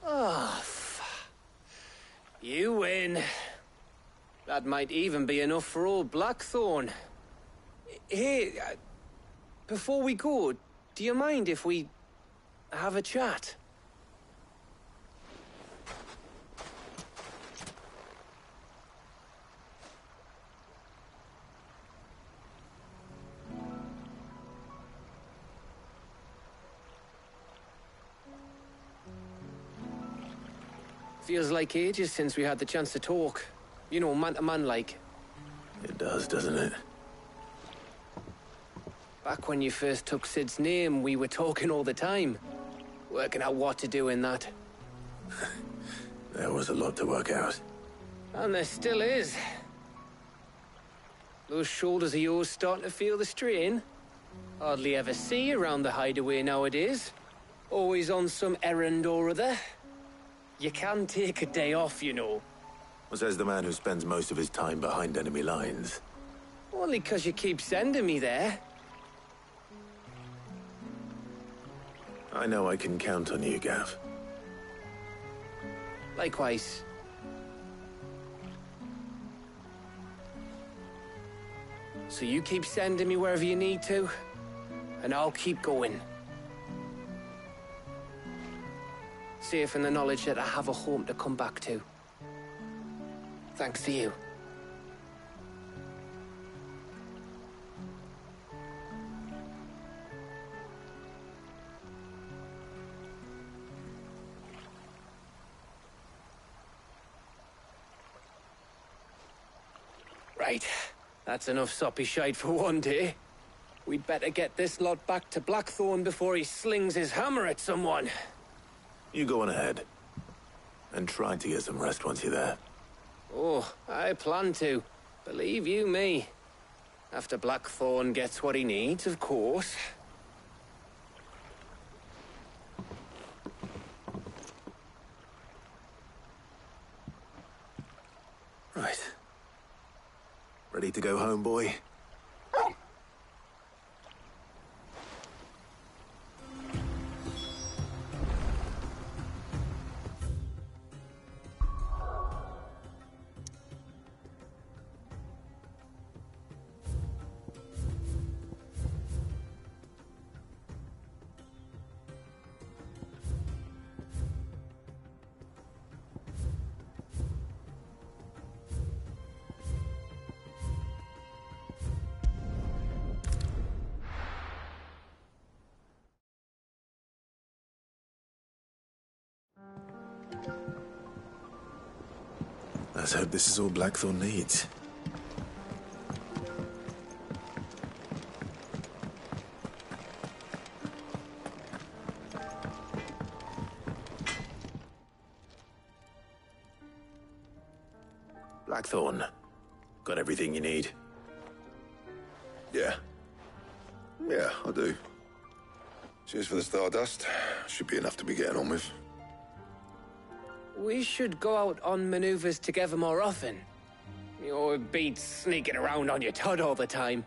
Speaker 6: Oh, you win. That might even be enough for old Blackthorn. Hey, before we go, do you mind if we have a chat? Feels like ages since we had the chance to talk. You know, man to man like.
Speaker 5: It does, doesn't it?
Speaker 6: Back when you first took Sid's name, we were talking all the time. Working out what to do in that.
Speaker 5: There was a lot to work out.
Speaker 6: And there still is. Those shoulders of yours starting to feel the strain. Hardly ever see you around the Hideaway nowadays. Always on some errand or other. You can take a day off, you know.
Speaker 5: Says the man who spends most of his time behind enemy lines.
Speaker 6: Only 'cause you keep sending me there.
Speaker 5: I know I can count on you, Gav.
Speaker 6: Likewise. So you keep sending me wherever you need to, and I'll keep going. Safe in the knowledge that I have a home to come back to. Thanks to you. Right. That's enough soppy shite for one day. We'd better get this lot back to Blackthorn before he slings his hammer at someone.
Speaker 5: You go on ahead. And try to get some rest once you're there.
Speaker 6: Oh, I plan to. Believe you me. After Blackthorn gets what he needs, of course.
Speaker 5: Right. Ready to go home, boy? Let's hope this is all Blackthorn needs. Blackthorn, got everything you need?
Speaker 3: Yeah. Yeah, I do. Cheers for the stardust. Should be enough to be getting on with.
Speaker 6: We should go out on maneuvers together more often. You're beat sneaking around on your Todd all the time.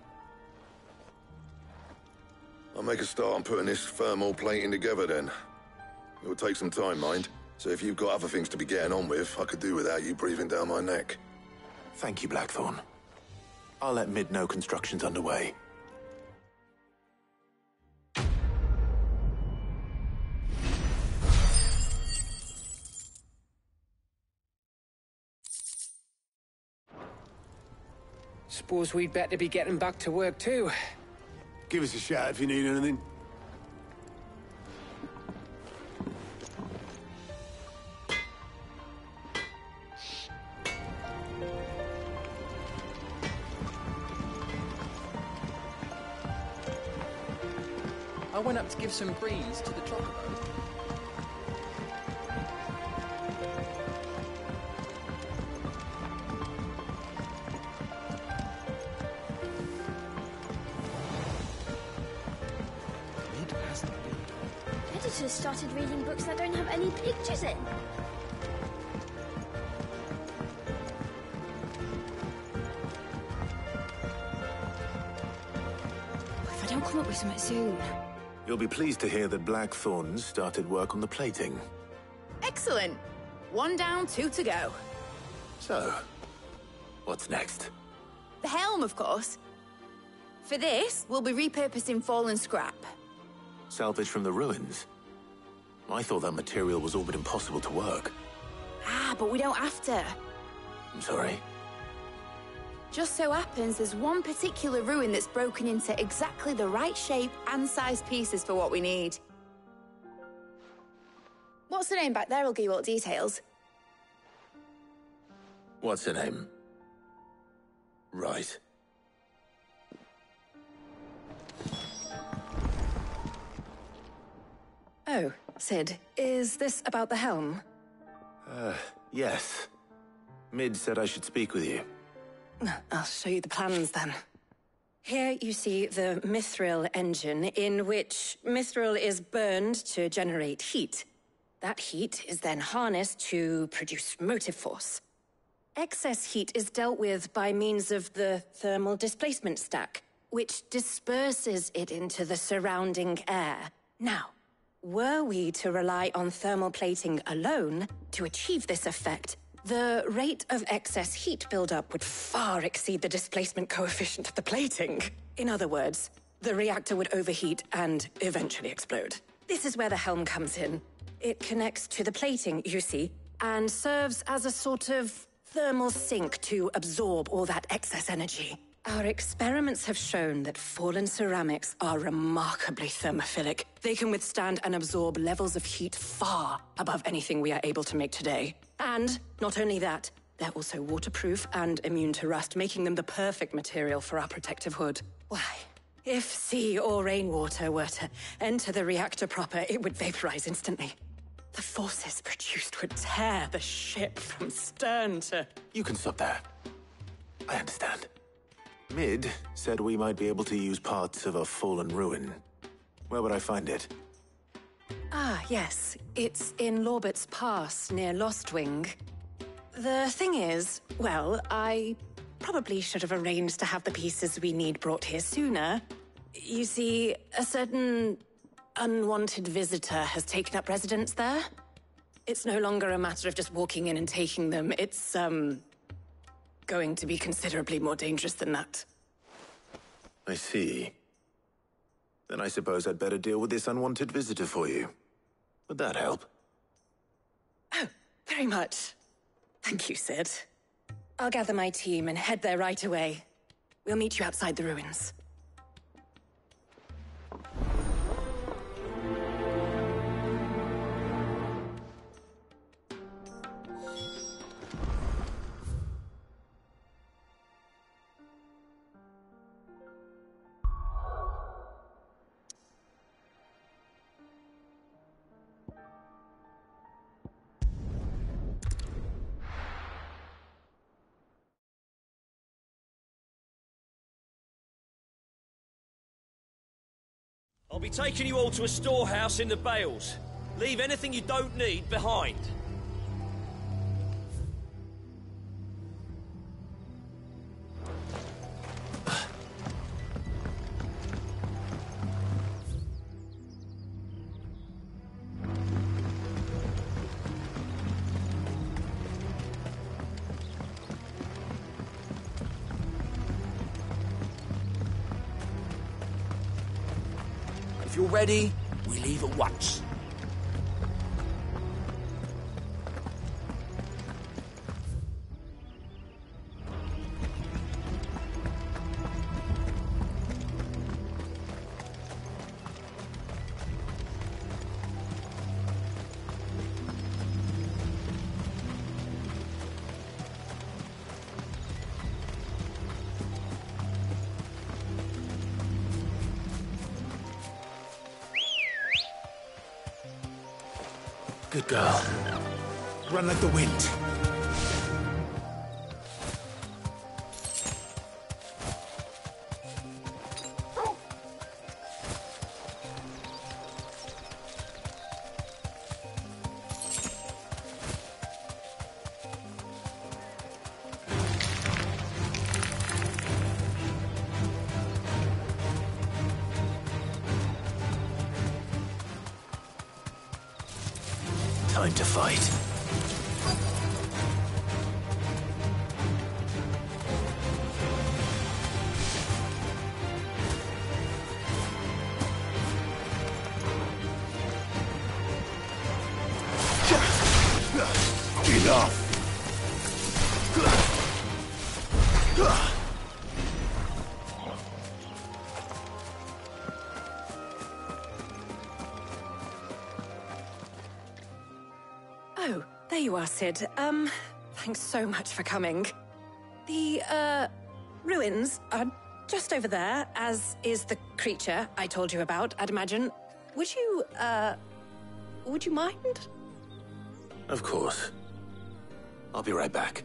Speaker 3: I'll make a start on putting this thermal plating together then. It'll take some time, mind. So if you've got other things to be getting on with, I could do without you breathing down my neck.
Speaker 5: Thank you, Blackthorn. I'll let Mid know construction's underway.
Speaker 6: Suppose we'd better be getting back to work too.
Speaker 4: Give us a shout if you need anything.
Speaker 7: I went up to give some breeze to the chocobo.
Speaker 9: Editors started reading books that don't have any pictures in.
Speaker 15: If I don't come up with something soon.
Speaker 5: You'll be pleased to hear that Blackthorn started work on the plating.
Speaker 21: Excellent. 1 down, 2 to go.
Speaker 5: So, what's next?
Speaker 21: The helm, of course. For this, we'll be repurposing fallen scrap.
Speaker 5: Salvage from the ruins? I thought that material was all but impossible to work.
Speaker 21: Ah, but we don't have to.
Speaker 5: I'm sorry.
Speaker 21: Just so happens there's one particular ruin that's broken into exactly the right shape and size pieces for what we need. What's the name back there? I'll give you all the details.
Speaker 5: What's her name? Right.
Speaker 22: Oh, Sid, is this about the helm?
Speaker 5: Yes. Mid said I should speak with you.
Speaker 22: I'll show you the plans then. Here you see the mithril engine, in which mithril is burned to generate heat. That heat is then harnessed to produce motive force. Excess heat is dealt with by means of the thermal displacement stack, which disperses it into the surrounding air. Now, were we to rely on thermal plating alone to achieve this effect, the rate of excess heat buildup would far exceed the displacement coefficient of the plating. In other words, the reactor would overheat and eventually explode. This is where the helm comes in. It connects to the plating, you see, and serves as a sort of thermal sink to absorb all that excess energy. Our experiments have shown that fallen ceramics are remarkably thermophilic. They can withstand and absorb levels of heat far above anything we are able to make today. And not only that, they're also waterproof and immune to rust, making them the perfect material for our protective hood. Why, if sea or rainwater were to enter the reactor proper, it would vaporize instantly. The forces produced would tear the ship from stern to...
Speaker 5: You can stop there. I understand. Mid said we might be able to use parts of a fallen ruin. Where would I find it?
Speaker 22: Ah, yes. It's in Lorbert's Pass, near Lostwing. The thing is, well, I probably should have arranged to have the pieces we need brought here sooner. You see, a certain unwanted visitor has taken up residence there. It's no longer a matter of just walking in and taking them. It's, going to be considerably more dangerous than that.
Speaker 5: I see. Then I suppose I'd better deal with this unwanted visitor for you. Would that help?
Speaker 22: Oh, very much. Thank you, Sid. I'll gather my team and head there right away. We'll meet you outside the ruins.
Speaker 8: I'll be taking you all to a storehouse in the Bales. Leave anything you don't need behind.
Speaker 2: If you're ready, we leave at once.
Speaker 4: Good girl. Run like the wind.
Speaker 5: Time to fight.
Speaker 4: Enough.
Speaker 22: Oh, there you are, Sid. Thanks so much for coming. The, ruins are just over there, as is the creature I told you about, I'd imagine. Would you mind?
Speaker 5: Of course. I'll be right back.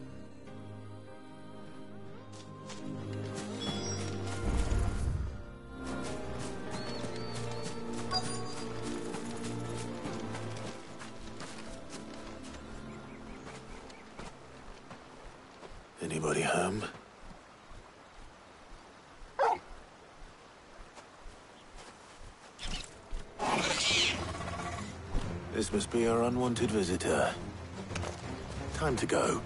Speaker 5: Anybody home? This must be our unwanted visitor. Time to go.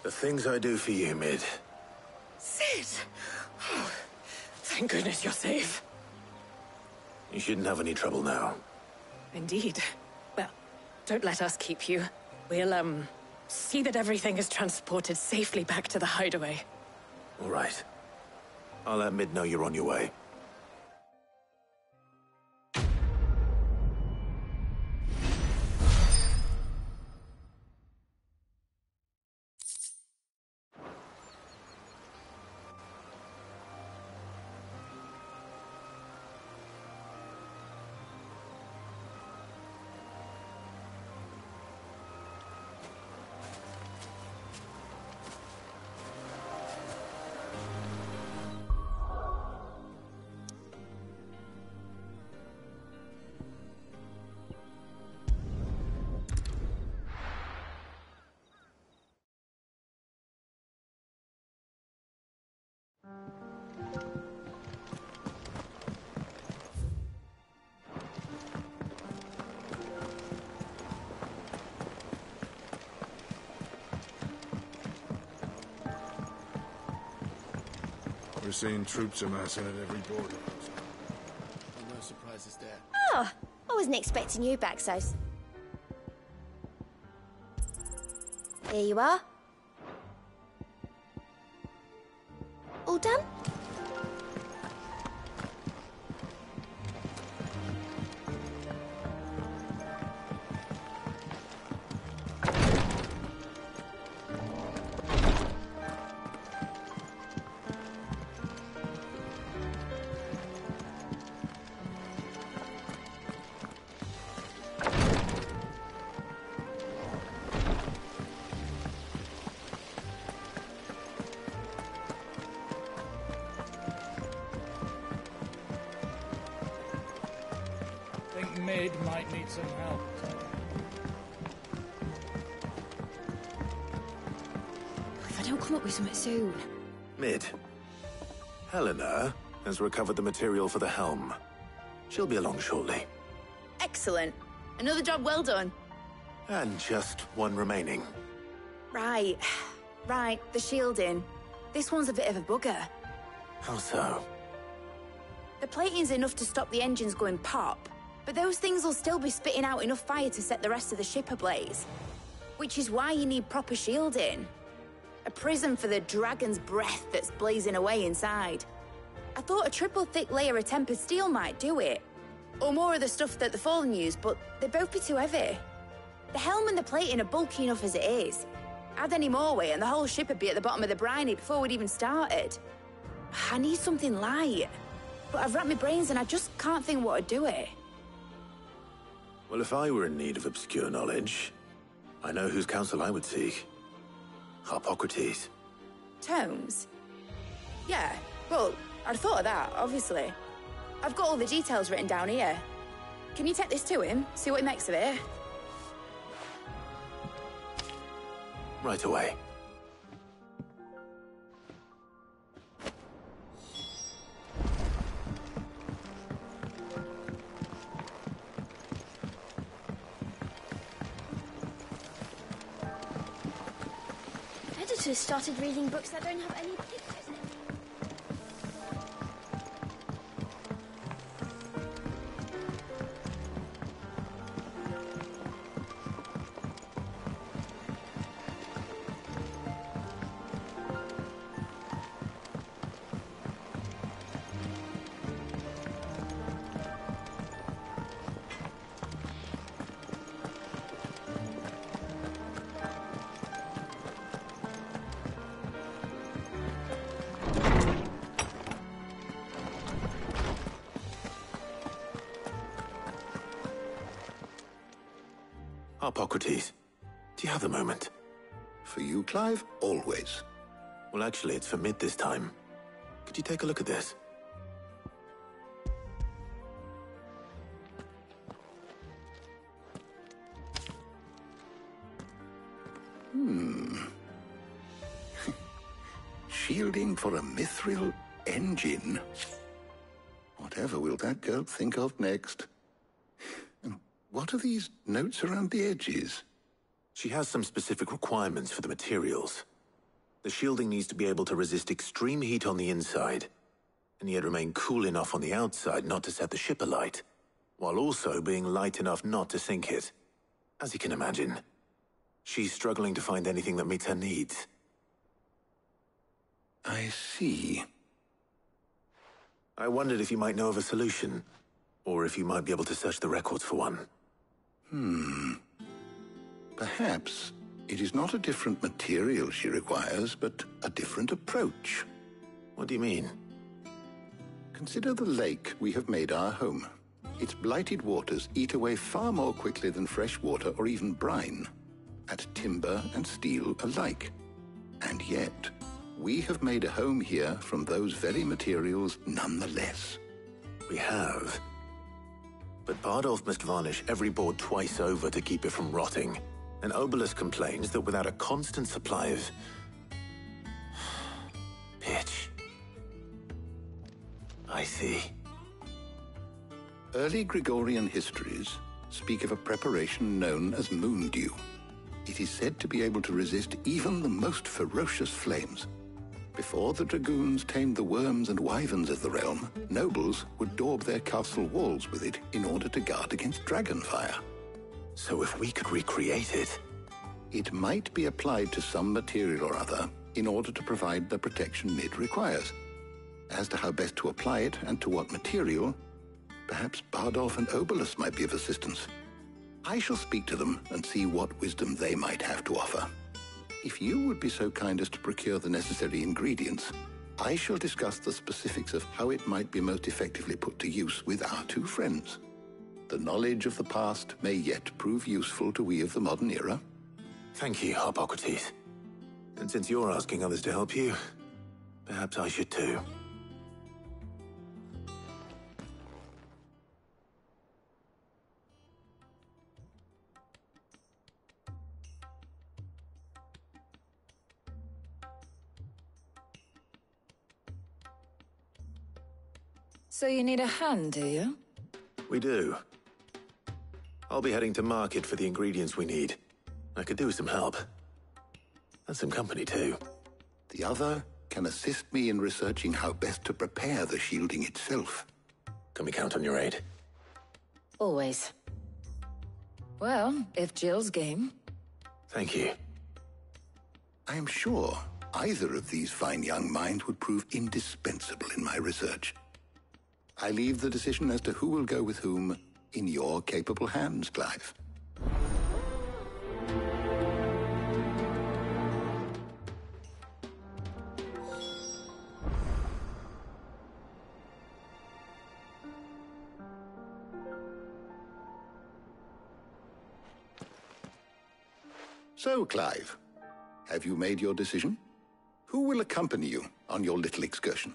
Speaker 5: The things I do for you, Mid.
Speaker 15: Sid! Oh, thank goodness you're safe.
Speaker 5: You shouldn't have any trouble now.
Speaker 15: Indeed. Well, don't let us keep you. We'll, see that everything is transported safely back to the Hideaway.
Speaker 5: All right. I'll let Mid know you're on your way.
Speaker 12: We're seeing troops amassing at every border.
Speaker 7: No surprises there.
Speaker 20: Oh, I wasn't expecting you back, Sos. Here you are. All done?
Speaker 16: Mid might need some help.
Speaker 21: If I don't come up with something soon.
Speaker 5: Mid. Helena has recovered the material for the helm. She'll be along shortly.
Speaker 21: Excellent. Another job well done.
Speaker 5: And just one remaining.
Speaker 21: Right. Right, the shielding. This one's a bit of a bugger.
Speaker 5: How so?
Speaker 21: The plating's enough to stop the engines going pop, but those things will still be spitting out enough fire to set the rest of the ship ablaze. Which is why you need proper shielding. A prism for the dragon's breath that's blazing away inside. I thought a triple thick layer of tempered steel might do it. Or more of the stuff that the Fallen use, but they'd both be too heavy. The helm and the plating are bulky enough as it is. Add any more weight and the whole ship would be at the bottom of the briny before we'd even started. I need something light. But I've racked my brains and I just can't think what would do it.
Speaker 5: Well, if I were in need of obscure knowledge, I know whose counsel I would seek. Hippocrates.
Speaker 21: Tomes? Yeah, well, I'd thought of that, obviously. I've got all the details written down here. Can you take this to him, see what he makes of it?
Speaker 5: Right away.
Speaker 9: Editors started reading books that don't have any pictures in.
Speaker 5: Hippocrates, do you have a moment?
Speaker 10: For you, Clive, always.
Speaker 5: Well, actually, it's for mid this time. Could you take a look at this?
Speaker 10: Shielding for a mithril engine. Whatever will that girl think of next? And what are these notes around the edges?
Speaker 5: She has some specific requirements for the materials. The shielding needs to be able to resist extreme heat on the inside, and yet remain cool enough on the outside not to set the ship alight, while also being light enough not to sink it. As you can imagine, she's struggling to find anything that meets her needs.
Speaker 10: I see.
Speaker 5: I wondered if you might know of a solution, or if you might be able to search the records for one.
Speaker 10: Perhaps it is not a different material she requires, but a different approach.
Speaker 5: What do you mean?
Speaker 10: Consider the lake we have made our home. Its blighted waters eat away far more quickly than fresh water or even brine, at timber and steel alike. And yet, we have made a home here from those very materials nonetheless.
Speaker 5: We have. But Bardolph must varnish every board twice over to keep it from rotting. And Obelus complains that without a constant supply of pitch. I see.
Speaker 10: Early Gregorian histories speak of a preparation known as moon dew. It is said to be able to resist even the most ferocious flames. Before the dragoons tamed the worms and wyverns of the realm, nobles would daub their castle walls with it in order to guard against dragonfire.
Speaker 5: So if we could recreate it...
Speaker 10: It might be applied to some material or other in order to provide the protection Mid requires. As to how best to apply it and to what material, perhaps Bardolph and Obelus might be of assistance. I shall speak to them and see what wisdom they might have to offer. If you would be so kind as to procure the necessary ingredients, I shall discuss the specifics of how it might be most effectively put to use with our two friends. The knowledge of the past may yet prove useful to we of the modern era.
Speaker 5: Thank you, Hippocrates. And since you're asking others to help you, perhaps I should too.
Speaker 11: So you need a hand, do you?
Speaker 5: We do. I'll be heading to market for the ingredients we need. I could do with some help. And some company, too.
Speaker 10: The other can assist me in researching how best to prepare the shielding itself.
Speaker 5: Can we count on your aid?
Speaker 11: Always. Well, if Jill's game.
Speaker 5: Thank you.
Speaker 10: I am sure either of these fine young minds would prove indispensable in my research. I leave the decision as to who will go with whom in your capable hands, Clive. So, Clive, have you made your decision? Who will accompany you on your little excursion?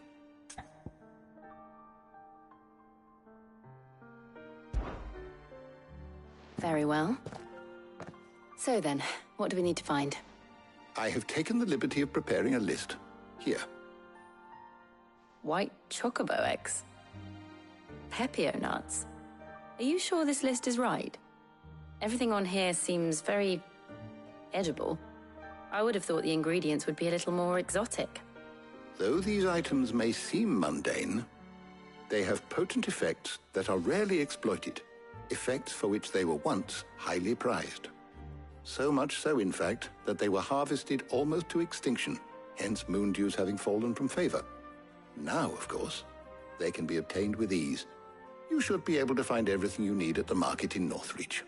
Speaker 11: Very well. So then, what do we need to find?
Speaker 10: I have taken the liberty of preparing a list. Here.
Speaker 11: White chocobo eggs. Pepio nuts. Are you sure this list is right? Everything on here seems very edible. I would have thought the ingredients would be a little more exotic.
Speaker 10: Though these items may seem mundane, they have potent effects that are rarely exploited, effects for which they were once highly prized. So much so, in fact, that they were harvested almost to extinction, hence moon dews having fallen from favor. Now, of course, they can be obtained with ease. You should be able to find everything you need at the market in Northreach.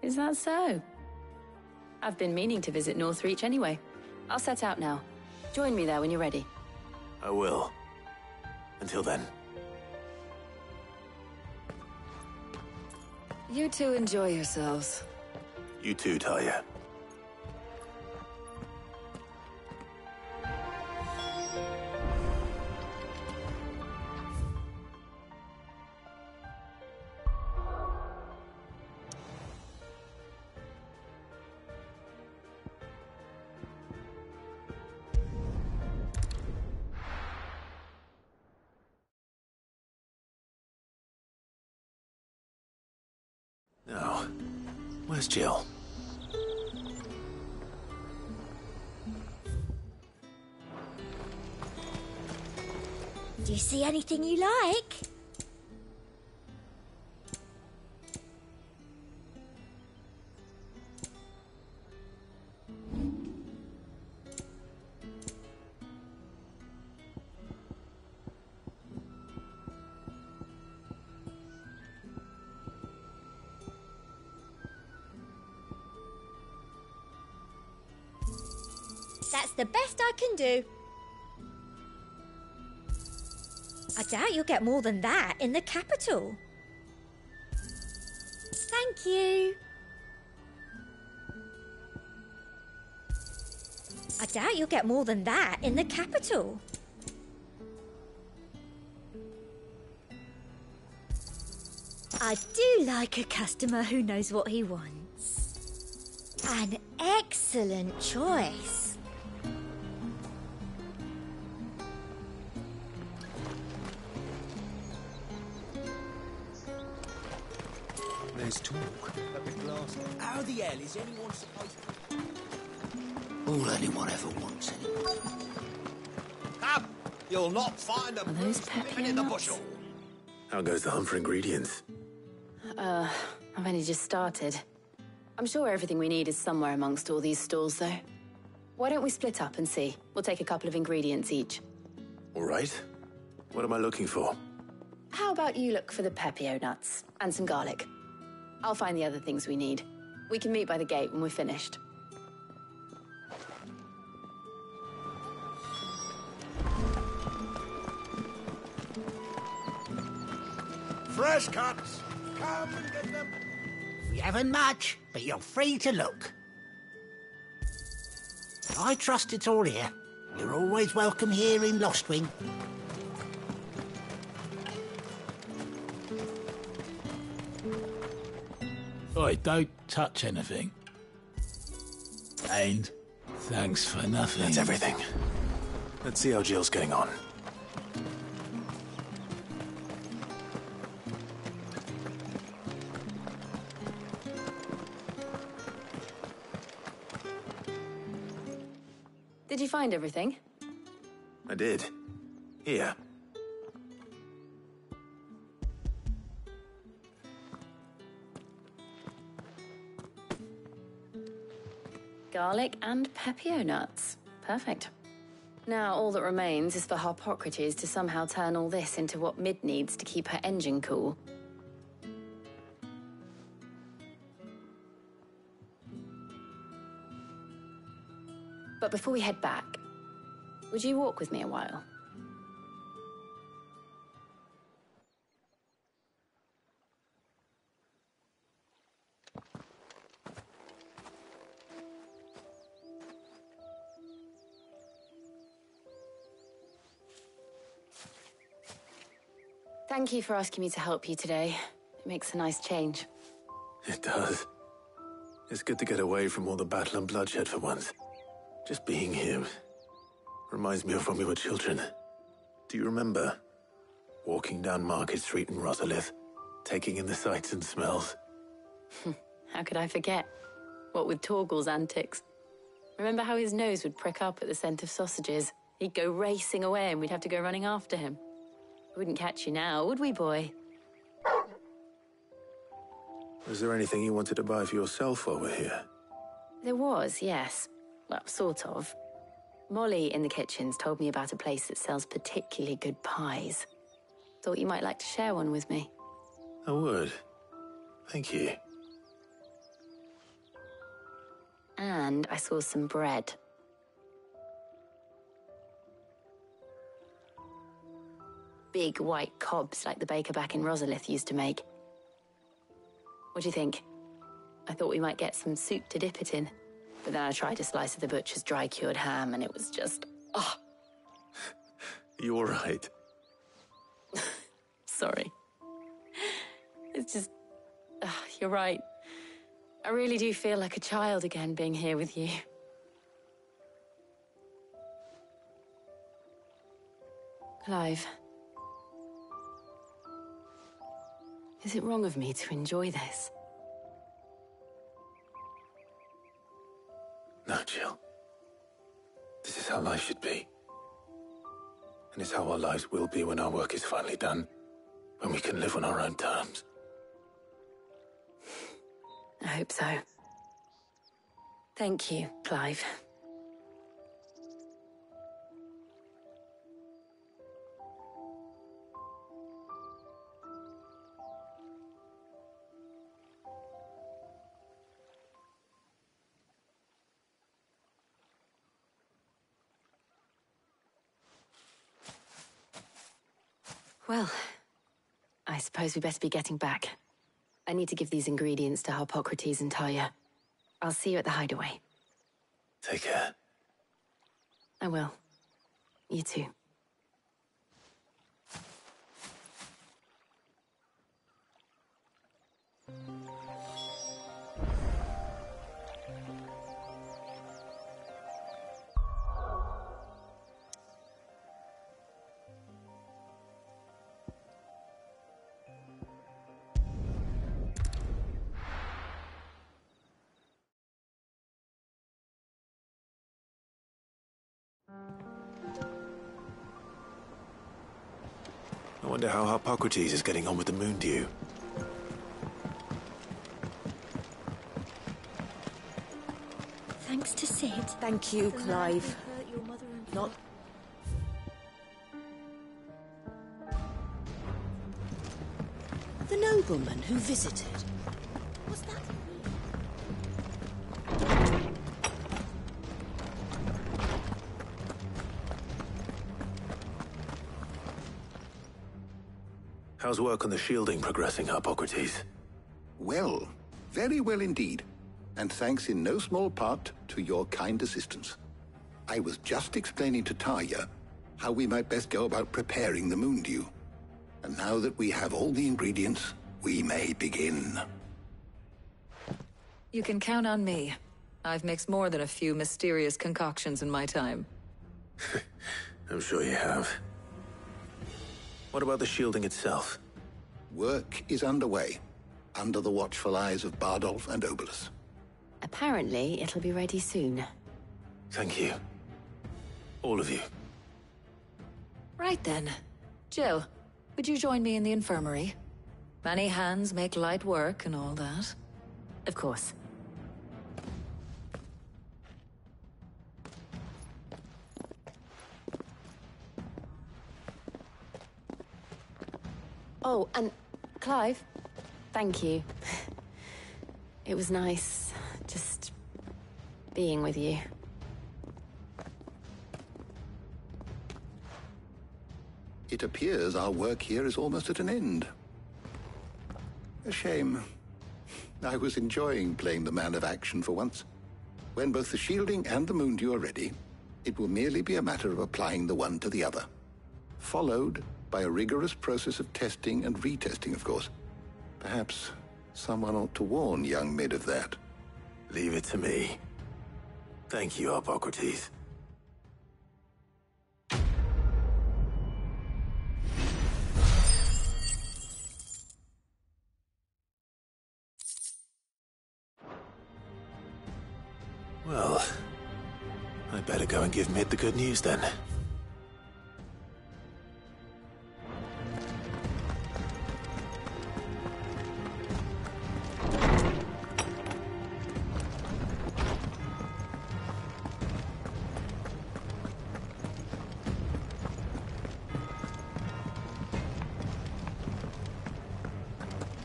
Speaker 11: Is that so? I've been meaning to visit Northreach anyway. I'll set out now. Join me there when you're ready.
Speaker 5: I will. Until then.
Speaker 11: You two enjoy yourselves.
Speaker 5: You too, Talia. Now, where's Jill?
Speaker 9: Do you see anything you like? That's the best I can do. I doubt you'll get more than that in the capital. Thank you. I doubt you'll get more than that in the capital. I do like a customer who knows what he wants. An excellent choice.
Speaker 13: There's talk at the glass. How the hell is anyone supposed to...
Speaker 1: All anyone ever wants, anyway.
Speaker 13: Come! You'll not find a living in the bushel.
Speaker 5: How goes the hunt for ingredients?
Speaker 11: I've only just started. I'm sure everything we need is somewhere amongst all these stalls, though. Why don't we split up and see? We'll take a couple of ingredients each.
Speaker 5: All right. What am I looking for?
Speaker 11: How about you look for the pepio nuts and some garlic? I'll find the other things we need. We can meet by the gate when we're finished.
Speaker 14: Fresh cuts! Come and get them! We haven't much, but you're free to look. I trust it's all here. You're always welcome here in Lostwing.
Speaker 16: Oi, don't touch anything. And thanks for nothing.
Speaker 5: That's everything. Let's see how Jill's getting on.
Speaker 11: Did you find everything?
Speaker 5: I did. Here.
Speaker 11: Garlic and pepio nuts. Perfect. Now all that remains is for Harpocrates to somehow turn all this into what Mid needs to keep her engine cool. But before we head back, would you walk with me a while? Thank you for asking me to help you today. It makes a nice change.
Speaker 5: It does. It's good to get away from all the battle and bloodshed for once. Just being here reminds me of when we were children. Do you remember? Walking down Market Street in Rosalith, taking in the sights and smells.
Speaker 11: How could I forget? What with Torgal's antics. Remember how his nose would prick up at the scent of sausages? He'd go racing away and we'd have to go running after him. We wouldn't catch you now, would we, boy?
Speaker 5: Was there anything you wanted to buy for yourself while we're here?
Speaker 11: There was, yes. Well, sort of. Molly in the kitchens told me about a place that sells particularly good pies. Thought you might like to share one with me.
Speaker 5: I would. Thank you.
Speaker 11: And I saw some bread. Big white cobs like the baker back in Rosalith used to make. What do you think? I thought we might get some soup to dip it in. But then I tried a slice of the butcher's dry-cured ham and it was just... oh!
Speaker 5: You all right?
Speaker 11: Sorry. It's just... you're right. I really do feel like a child again being here with you. Clive. Is it wrong of me to enjoy this?
Speaker 5: No, Jill. This is how life should be. And it's how our lives will be when our work is finally done. When we can live on our own terms.
Speaker 11: I hope so. Thank you, Clive. Well, I suppose we best be getting back. I need to give these ingredients to Harpocrates and Talia. I'll see you at the Hideaway.
Speaker 5: Take care.
Speaker 11: I will. You too.
Speaker 5: I wonder how Harpocrates is getting on with the moon dew.
Speaker 9: Thanks to Sid.
Speaker 15: Thank you, Clive. Not... The nobleman who visited. Was that...
Speaker 5: How's work on the shielding progressing, Harpocrates?
Speaker 10: Well, very well indeed. And thanks in no small part to your kind assistance. I was just explaining to Talia how we might best go about preparing the moon dew. And now that we have all the ingredients, we may begin.
Speaker 17: You can count on me. I've mixed more than a few mysterious concoctions in my time.
Speaker 5: I'm sure you have. What about the shielding itself?
Speaker 10: Work is underway, under the watchful eyes of Bardolph and Obolus.
Speaker 11: Apparently, it'll be ready soon.
Speaker 5: Thank you. All of you.
Speaker 17: Right then. Jill, would you join me in the infirmary? Many hands make light work and all that.
Speaker 11: Of course. Oh, and Clive, thank you. It was nice, just being with you.
Speaker 10: It appears our work here is almost at an end. A shame. I was enjoying playing the man of action for once. When both the shielding and the moon dew are ready, it will merely be a matter of applying the one to the other, followed by a rigorous process of testing and retesting, of course. Perhaps someone ought to warn young Mid of that.
Speaker 5: Leave it to me. Thank you, Hippocrates. Well, I'd better go and give Mid the good news then.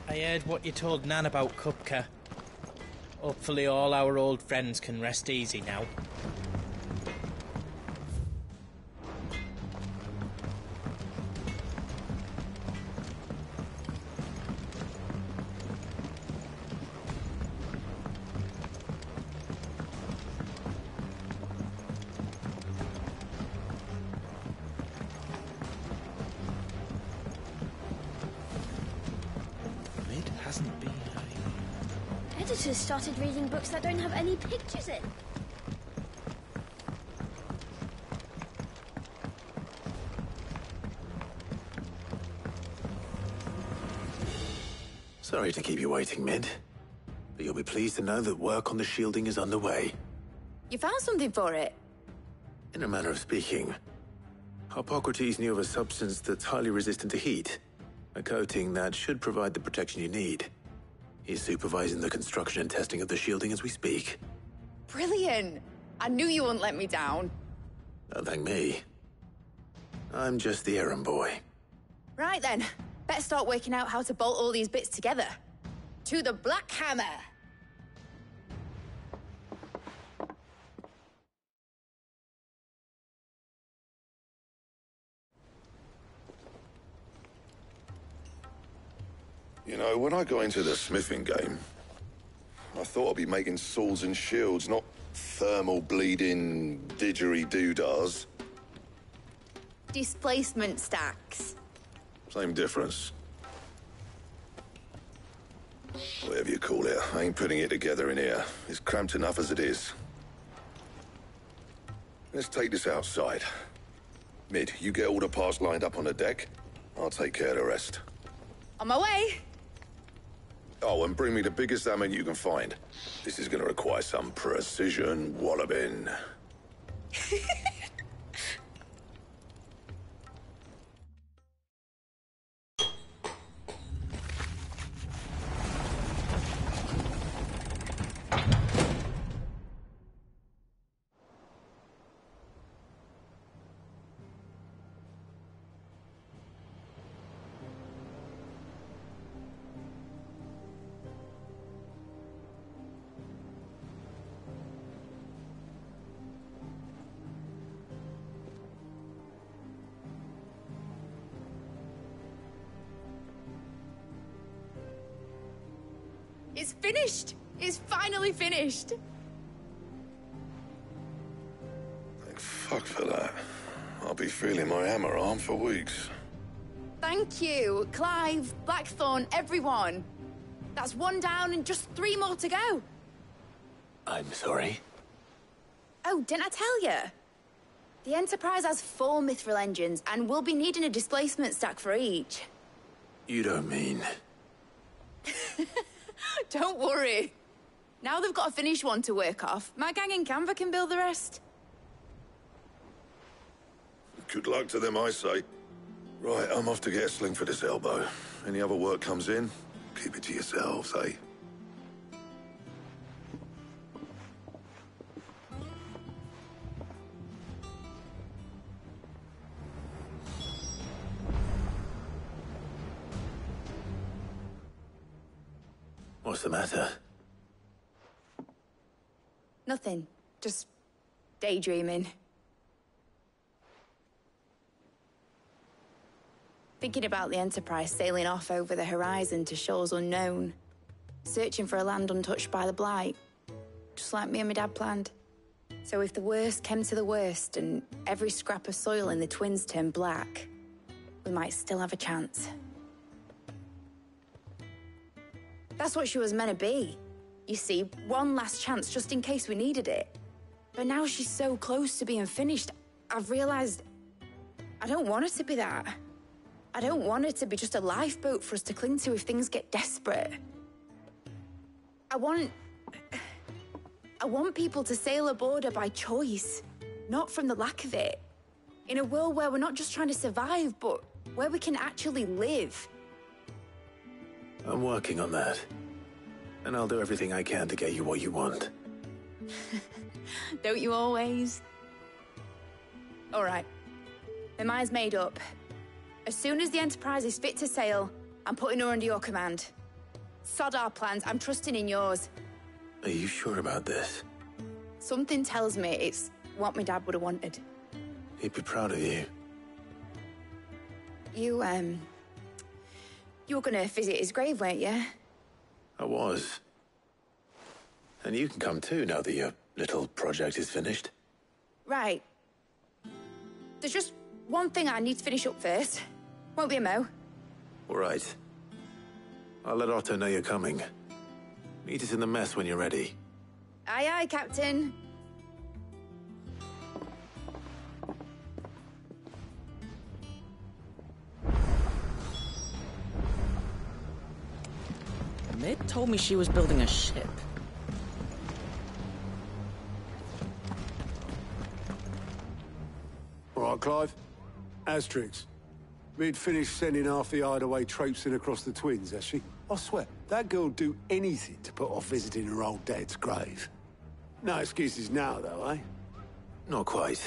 Speaker 13: I heard what you told Nan about Kupka. Hopefully all our old friends can rest easy now.
Speaker 9: Editors started reading books that don't have any pictures in.
Speaker 5: Sorry to keep you waiting, Mid. But you'll be pleased to know that work on the shielding is underway.
Speaker 21: You found something for it?
Speaker 5: In a manner of speaking, Hippocrates knew of a substance that's highly resistant to heat. A coating that should provide the protection you need. He's supervising the construction and testing of the shielding as we speak.
Speaker 21: Brilliant! I knew you wouldn't let me down.
Speaker 5: Don't thank me. I'm just the errand boy.
Speaker 21: Right then, better start working out how to bolt all these bits together. To the Black Hammer!
Speaker 3: You know, when I got into the smithing game, I thought I'd be making swords and shields, not thermal bleeding didgeridoo-dahs.
Speaker 21: Displacement stacks.
Speaker 3: Same difference. Whatever you call it, I ain't putting it together in here. It's cramped enough as it is. Let's take this outside. Mid, you get all the parts lined up on the deck. I'll take care of the rest.
Speaker 21: On my way!
Speaker 3: Oh, and bring me the biggest hammer you can find. This is gonna require some precision walloping.
Speaker 21: It's finished! It's finally finished!
Speaker 3: Thank fuck for that. I'll be feeling my hammer arm for weeks.
Speaker 21: Thank you, Clive, Blackthorn, everyone. That's one down and just 3 more to go.
Speaker 5: I'm sorry.
Speaker 21: Oh, didn't I tell you? The Enterprise has 4 mithril engines, and we'll be needing a displacement stack for each.
Speaker 5: You don't mean...
Speaker 21: Don't worry. Now they've got a finished one to work off, my gang in Canva can build the rest.
Speaker 3: Good luck to them, I say. Right, I'm off to get a sling for this elbow. Any other work comes in, keep it to yourselves, eh?
Speaker 5: What's the matter?
Speaker 21: Nothing. Just daydreaming. Thinking about the Enterprise sailing off over the horizon to shores unknown. Searching for a land untouched by the Blight. Just like me and my dad planned. So if the worst came to the worst and every scrap of soil in the Twins turned black, we might still have a chance. That's what she was meant to be. You see, one last chance just in case we needed it. But now she's so close to being finished, I've realized I don't want her to be that. I don't want her to be just a lifeboat for us to cling to if things get desperate. I want people to sail aboard her by choice, not from the lack of it. In a world where we're not just trying to survive, but where we can actually live.
Speaker 5: I'm working on that. And I'll do everything I can to get you what you want.
Speaker 21: Don't you always? All right. My mind's made up. As soon as the Enterprise is fit to sail, I'm putting her under your command. Sod our plans, I'm trusting in yours.
Speaker 5: Are you sure about this?
Speaker 21: Something tells me it's what my dad would have wanted.
Speaker 5: He'd be proud of you.
Speaker 21: You were gonna visit his grave, weren't you?
Speaker 5: I was. And you can come too now that your little project is finished.
Speaker 21: Right. There's just one thing I need to finish up first. Won't be a mo.
Speaker 5: All right. I'll let Otto know you're coming. Meet us in the mess when you're ready.
Speaker 21: Aye, aye, Captain.
Speaker 1: Mid told me she was building a ship.
Speaker 4: All right, Clive. Asterix. We'd finished sending half the Hideaway traipsing across the Twins, has she? I swear, that girl'd do anything to put off visiting her old dad's grave. No excuses now, though, eh?
Speaker 5: Not quite.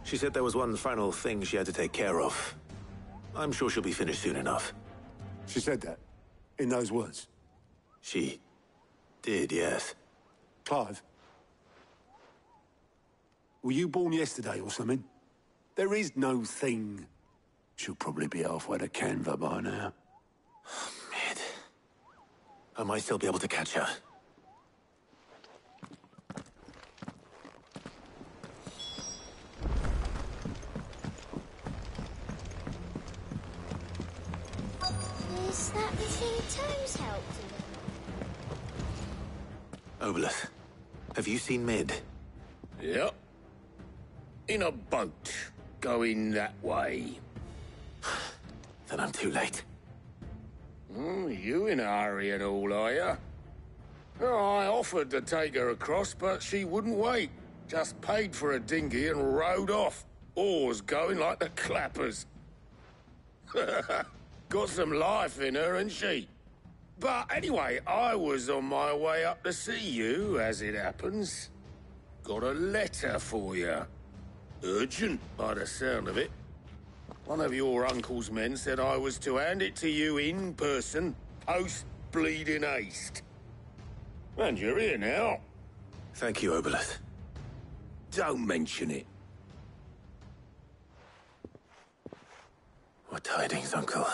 Speaker 5: She said there was one final thing she had to take care of. I'm sure she'll be finished soon enough.
Speaker 4: She said that? In those words?
Speaker 5: She did, yes.
Speaker 4: Clive? Were you born yesterday or something? There is no thing. She'll probably be halfway to Canva by now.
Speaker 5: Mid. I might still be able to catch her.
Speaker 9: Is that the thing Tomes helped him?
Speaker 5: Obelus, have you seen Mid?
Speaker 12: Yep. In a boat, going that way.
Speaker 5: Then I'm too late.
Speaker 12: You in a hurry and all, are you? Oh, I offered to take her across, but she wouldn't wait. Just paid for a dinghy and rowed off. Oars going like the clappers. Got some life in her, ain't she? But anyway, I was on my way up to see you, as it happens. Got a letter for you. Urgent, by the sound of it. One of your uncle's men said I was to hand it to you in person, post-bleeding haste. And you're here now.
Speaker 5: Thank you, Obelus.
Speaker 12: Don't mention it.
Speaker 5: What tidings, Uncle?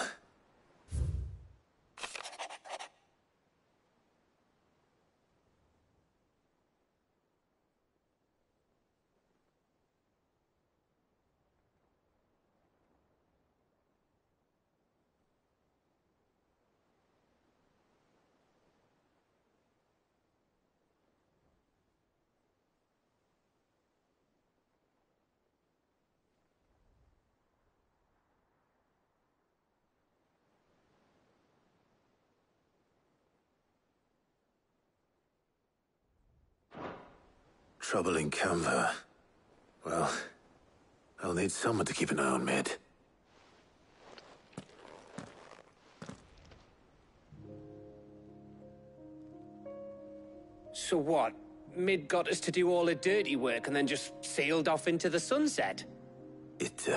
Speaker 5: Trouble in Canva. Well, I'll need someone to keep an eye on Mid.
Speaker 6: So what? Mid got us to do all the dirty work and then just sailed off into the sunset?
Speaker 5: It,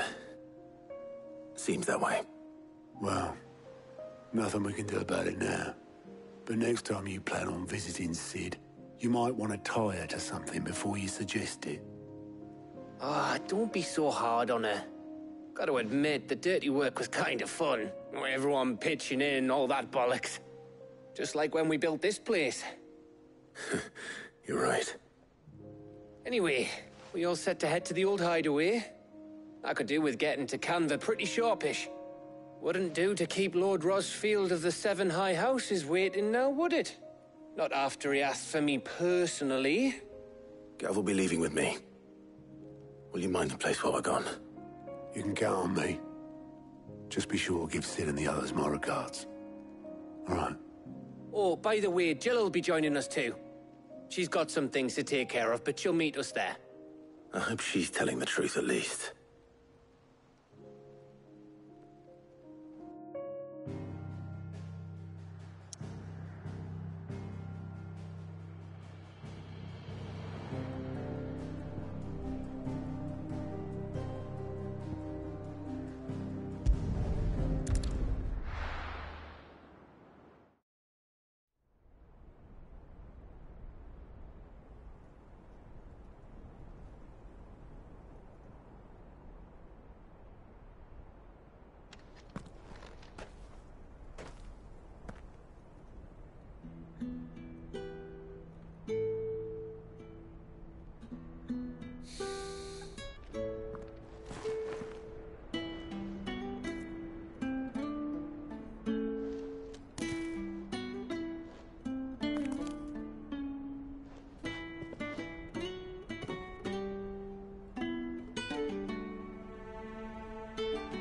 Speaker 5: seems that way.
Speaker 4: Well, nothing we can do about it now. But next time you plan on visiting Sid, you might want to tie her to something before you suggest it.
Speaker 6: Ah, don't be so hard on her. Gotta admit, the dirty work was kind of fun. Everyone pitching in and all that bollocks. Just like when we built this place.
Speaker 5: You're right.
Speaker 6: Anyway, we all set to head to the old Hideaway. I could do with getting to Canva pretty sharpish. Wouldn't do to keep Lord Rosfield of the Seven High Houses waiting now, would it? Not after he asked for me personally.
Speaker 5: Gav will be leaving with me. Will you mind the place while we're gone?
Speaker 4: You can count on me. Just be sure to give Sid and the others my regards. All right.
Speaker 6: Oh, by the way, Jill will be joining us too. She's got some things to take care of, but she'll meet us there.
Speaker 5: I hope she's telling the truth at least.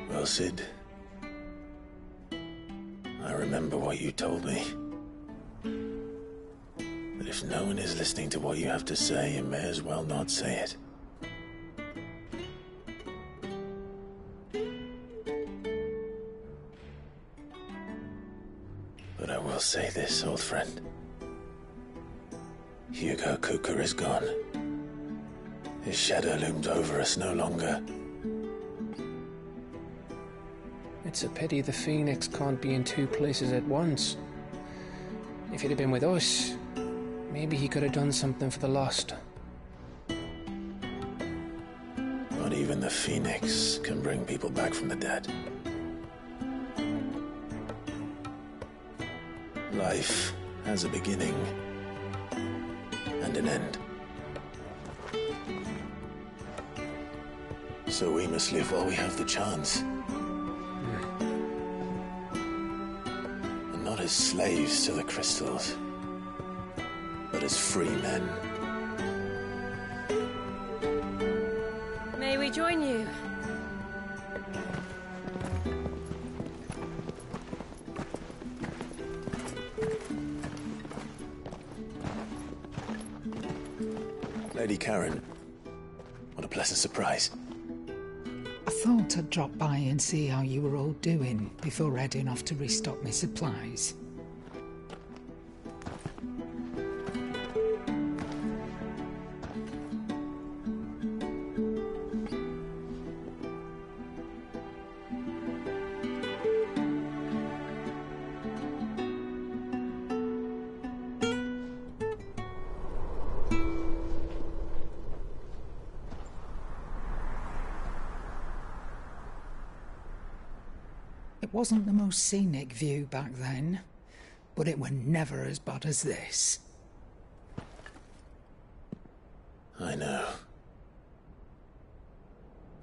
Speaker 5: Well, Sid, I remember what you told me. That if no one is listening to what you have to say, you may as well not say it. But I will say this, old friend. Hugo Kuka is gone. His shadow looms over us no longer.
Speaker 6: It's a pity the Phoenix can't be in two places at once. If he'd have been with us, maybe he could have done something for the lost.
Speaker 5: Not even the Phoenix can bring people back from the dead. Life has a beginning and an end. So we must live while we have the chance. And not as slaves to the crystals, but as free men.
Speaker 15: May we join you?
Speaker 5: Lady Karen, what a pleasant surprise.
Speaker 1: I thought I'd drop by and see how you were all doing before heading off to restock my supplies. It wasn't the most scenic view back then, but it were never as bad as this.
Speaker 5: I know.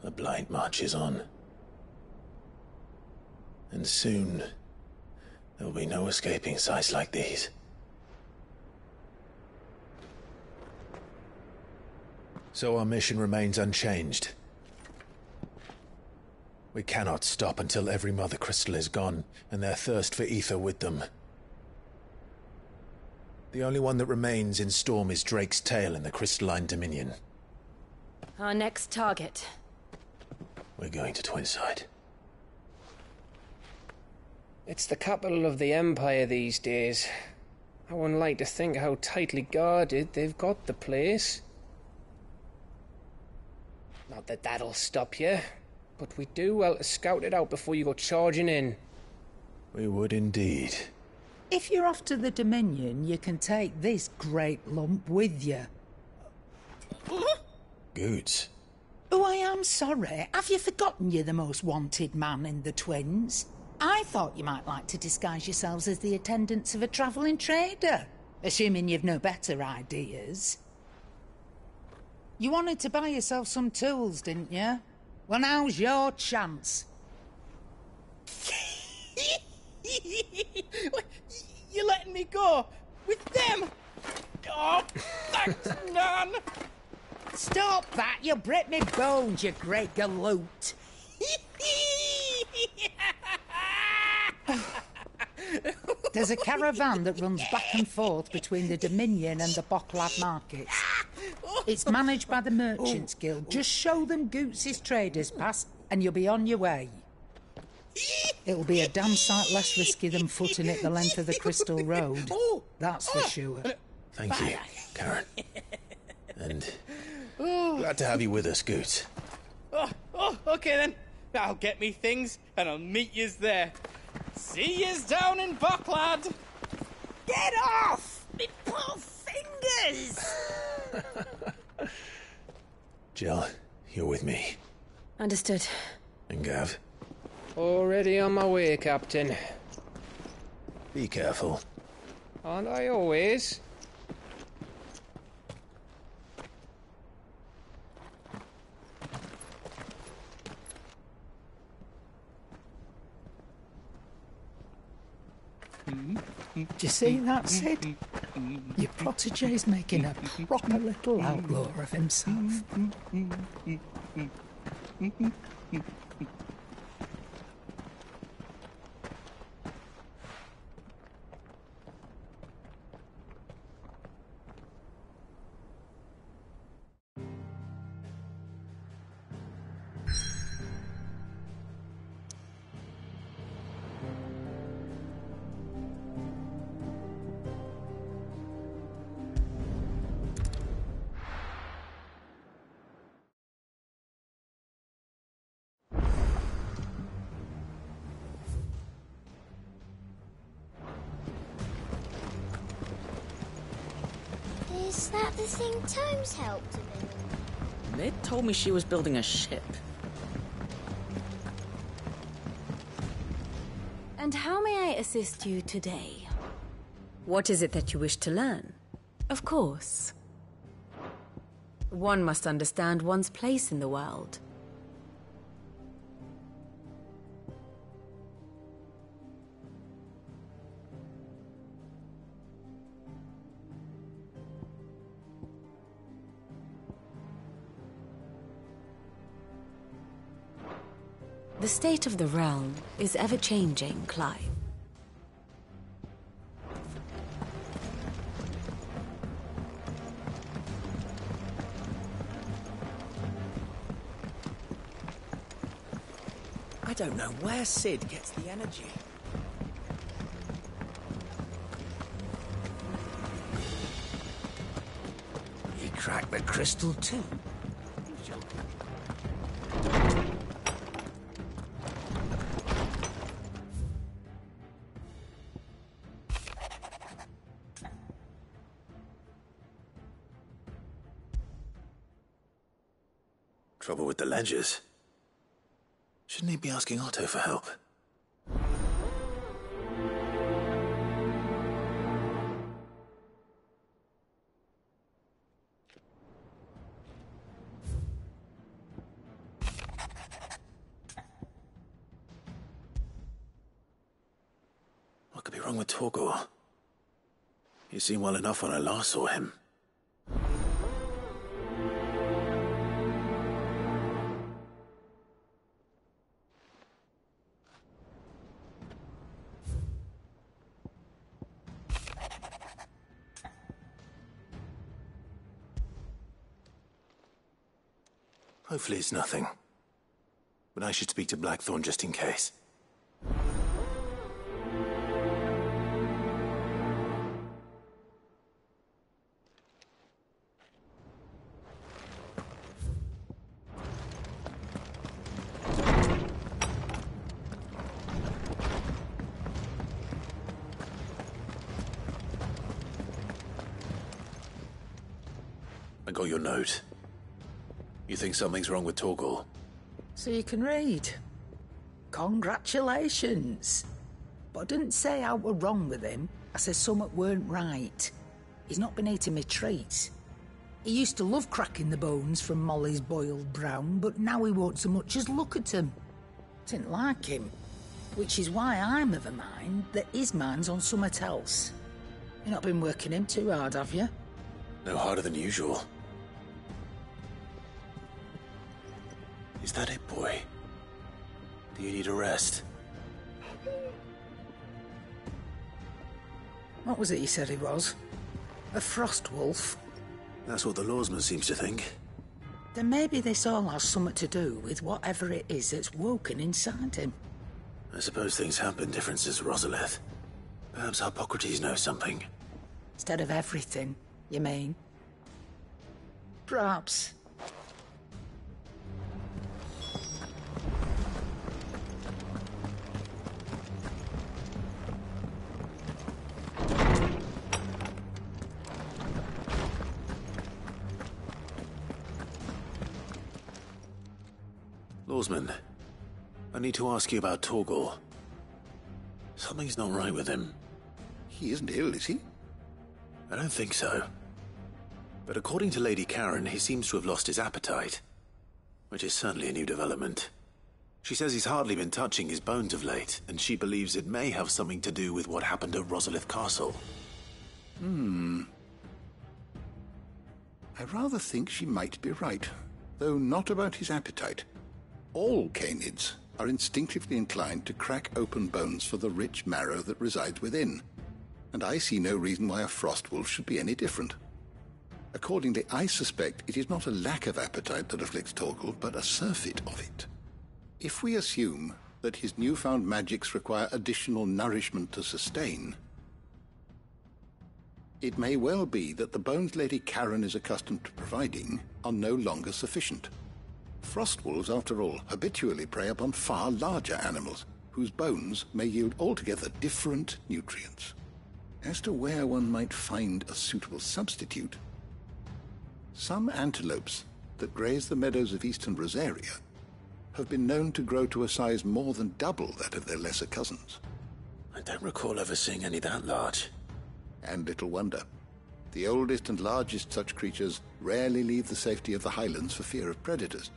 Speaker 5: The blight marches on. And soon, there'll be no escaping sights like these.
Speaker 18: So our mission remains unchanged. We cannot stop until every Mother Crystal is gone, and their thirst for ether with them. The only one that remains in Storm is Drake's Tail in the Crystalline Dominion.
Speaker 15: Our next target.
Speaker 5: We're going to Twinside.
Speaker 6: It's the capital of the Empire these days. I wouldn't like to think how tightly guarded they've got the place. Not that that'll stop you. But we do well to scout it out before you go charging in.
Speaker 18: We would indeed.
Speaker 1: If you're off to the Dominion, you can take this great lump with you.
Speaker 18: Goods.
Speaker 1: Oh, I am sorry. Have you forgotten you're the most wanted man in the Twins? I thought you might like to disguise yourselves as the attendants of a travelling trader, assuming you've no better ideas. You wanted to buy yourself some tools, didn't you? Well, now's your chance.
Speaker 13: with them! Oh, thanks, Nan!
Speaker 1: Stop that! You'll break me bones, you great galoot! There's a caravan that runs back and forth between the Dominion and the Bocklad markets. It's managed by the Merchants Guild. Just show them Goots' traders pass and you'll be on your way. It'll be a damn sight less risky than footing it the length of the Crystal Road. That's for sure.
Speaker 18: Thank you, Karen. And glad to have you with us, Goots.
Speaker 13: Okay then. I'll get me things and I'll meet yous there. See yous down in Bocklad.
Speaker 1: Get off! Me poor fingers!
Speaker 18: Jill, you're with me.
Speaker 22: Understood.
Speaker 18: And Gav?
Speaker 6: Already on my way, Captain.
Speaker 18: Be careful.
Speaker 6: Aren't I always?
Speaker 1: Do you see that, Sid? Your protege's making a proper little outlaw of himself.
Speaker 9: Is that the thing Tomes helped him in?
Speaker 8: Ned told me she was building a ship.
Speaker 22: And how may I assist you today? What is it that you wish to learn? Of course. One must understand one's place in the world. The state of the realm is ever-changing, Clive.
Speaker 8: I don't know where Sid gets the energy.
Speaker 14: He cracked the crystal too.
Speaker 5: Trouble with the ledgers. Shouldn't he be asking Otto for help? What could be wrong with Torgor? He seemed well enough when I last saw him. Hopefully it's nothing. But I should speak to Blackthorn just in case. I got your note. You think something's wrong with Torgor?
Speaker 1: So you can read. Congratulations. But I didn't say I were wrong with him. I said something weren't right. He's not been eating me treats. He used to love cracking the bones from Molly's boiled brown, but now he won't so much as look at 'em. Didn't like him. Which is why I'm of a mind that his mind's on something else. You've not been working him too hard, have you?
Speaker 18: No harder than usual. Is that it, boy? Do you need a rest?
Speaker 1: What was it he said he was? A frost wolf?
Speaker 18: That's what the lawsman seems to think.
Speaker 1: Then maybe this all has something to do with whatever it is that's woken inside him.
Speaker 18: I suppose things have been different since Rosalith. Perhaps Hippocrates knows something.
Speaker 1: Instead of everything, you mean? Perhaps.
Speaker 18: Lawsman, I need to ask you about Torgal. Something's not right with him.
Speaker 10: He isn't ill, is he?
Speaker 18: I don't think so. But according to Lady Karen, he seems to have lost his appetite, which is certainly a new development. She says he's hardly been touching his bones of late, and she believes it may have something to do with what happened at Rosalith Castle.
Speaker 10: I rather think she might be right, though not about his appetite. All canids are instinctively inclined to crack open bones for the rich marrow that resides within, and I see no reason why a frost wolf should be any different. Accordingly, I suspect it is not a lack of appetite that afflicts Torgal, but a surfeit of it. If we assume that his newfound magics require additional nourishment to sustain, it may well be that the bones Lady Karen is accustomed to providing are no longer sufficient. Frost wolves, after all, habitually prey upon far larger animals, whose bones may yield altogether different nutrients. As to where one might find a suitable substitute, some antelopes that graze the meadows of eastern Rosaria have been known to grow to a size more than double that of their lesser cousins.
Speaker 18: I don't recall ever seeing any that large.
Speaker 10: And little wonder. The oldest and largest such creatures rarely leave the safety of the highlands for fear of predators.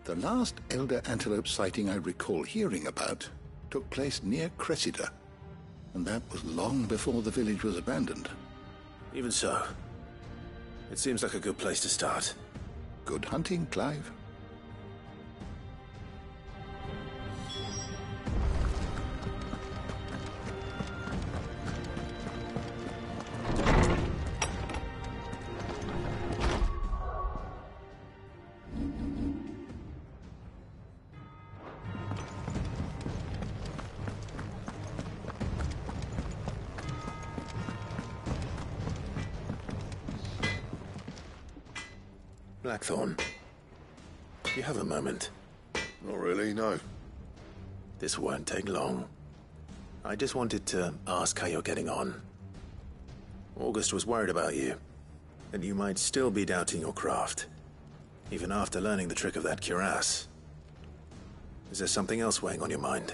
Speaker 10: The last elder antelope sighting I recall hearing about took place near Cressida, and that was long before the village was abandoned.
Speaker 18: Even so, it seems like a good place to start.
Speaker 10: Good hunting, Clive.
Speaker 18: Blackthorn, do you have a moment?
Speaker 3: Not really, no.
Speaker 18: This won't take long. I just wanted to ask how you're getting on. August was worried about you, that you might still be doubting your craft, even after learning the trick of that cuirass. Is there something else weighing on your mind?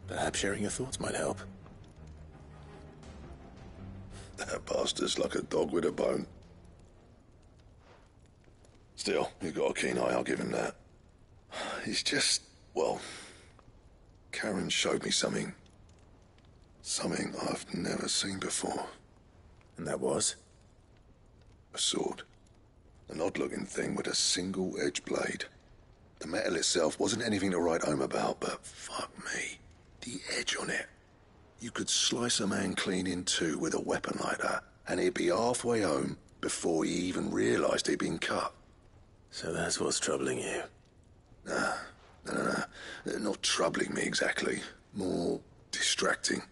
Speaker 18: Perhaps sharing your thoughts might help.
Speaker 3: That bastard's like a dog with a bone. Still, you've got a keen eye, I'll give him that. He's just, well, Karen showed me something. Something I've never seen before.
Speaker 18: And that was?
Speaker 3: A sword. An odd-looking thing with a single-edged blade. The metal itself wasn't anything to write home about, but fuck me, the edge on it. You could slice a man clean in two with a weapon like that, and he'd be halfway home before he even realised he'd been cut.
Speaker 18: So that's what's troubling you?
Speaker 3: Nah, no. Not troubling me exactly. More distracting.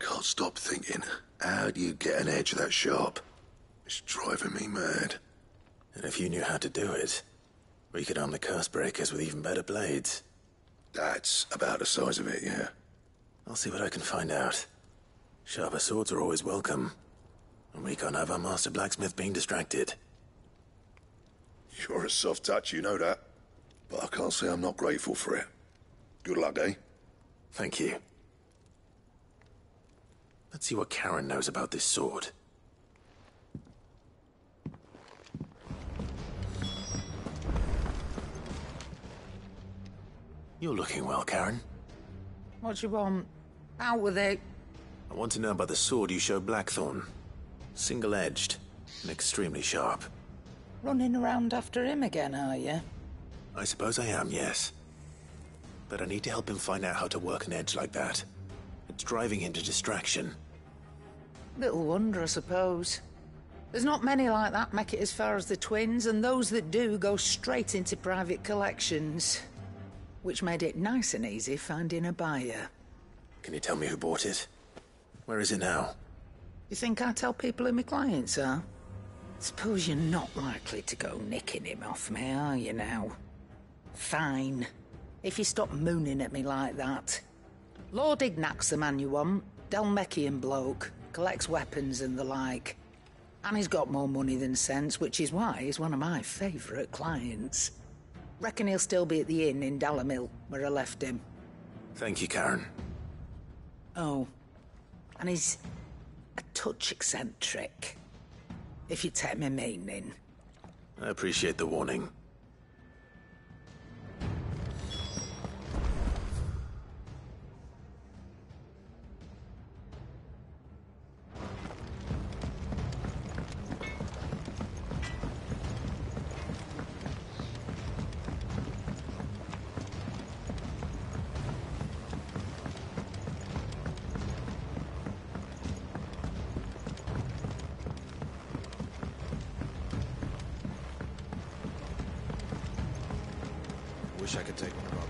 Speaker 3: Can't stop thinking, how do you get an edge that sharp? It's driving me mad.
Speaker 18: And if you knew how to do it, we could arm the curse breakers with even better blades.
Speaker 3: That's about the size of it, yeah.
Speaker 18: I'll see what I can find out. Sharper swords are always welcome. And we can't have our master blacksmith being distracted.
Speaker 3: You're a soft touch, you know that. But I can't say I'm not grateful for it. Good luck, eh?
Speaker 18: Thank you. Let's see what Karen knows about this sword. You're looking well, Karen.
Speaker 1: What do you want? Out with it.
Speaker 18: I want to know about the sword you showed Blackthorn.
Speaker 5: Single-edged and extremely sharp.
Speaker 1: Running around after him again, are you?
Speaker 5: I suppose I am, yes. But I need to help him find out how to work an edge like that. It's driving him to distraction.
Speaker 1: Little wonder, I suppose. There's not many like that make it as far as the twins, and those that do go straight into private collections. Which made it nice and easy finding a buyer.
Speaker 5: Can you tell me who bought it? Where is it now?
Speaker 1: You think I tell people who my clients are? Suppose you're not likely to go nicking him off me, are you now? Fine. If you stop mooning at me like that. Lord Ignac's the man you want. Dalmekian bloke. Collects weapons and the like. And he's got more money than sense, which is why he's one of my favourite clients. Reckon he'll still be at the inn in Dalamil, where I left him.
Speaker 5: Thank you, Karen.
Speaker 1: Oh. And he's a touch eccentric. If you take my meaning.
Speaker 5: I appreciate the warning. Wish I could take one of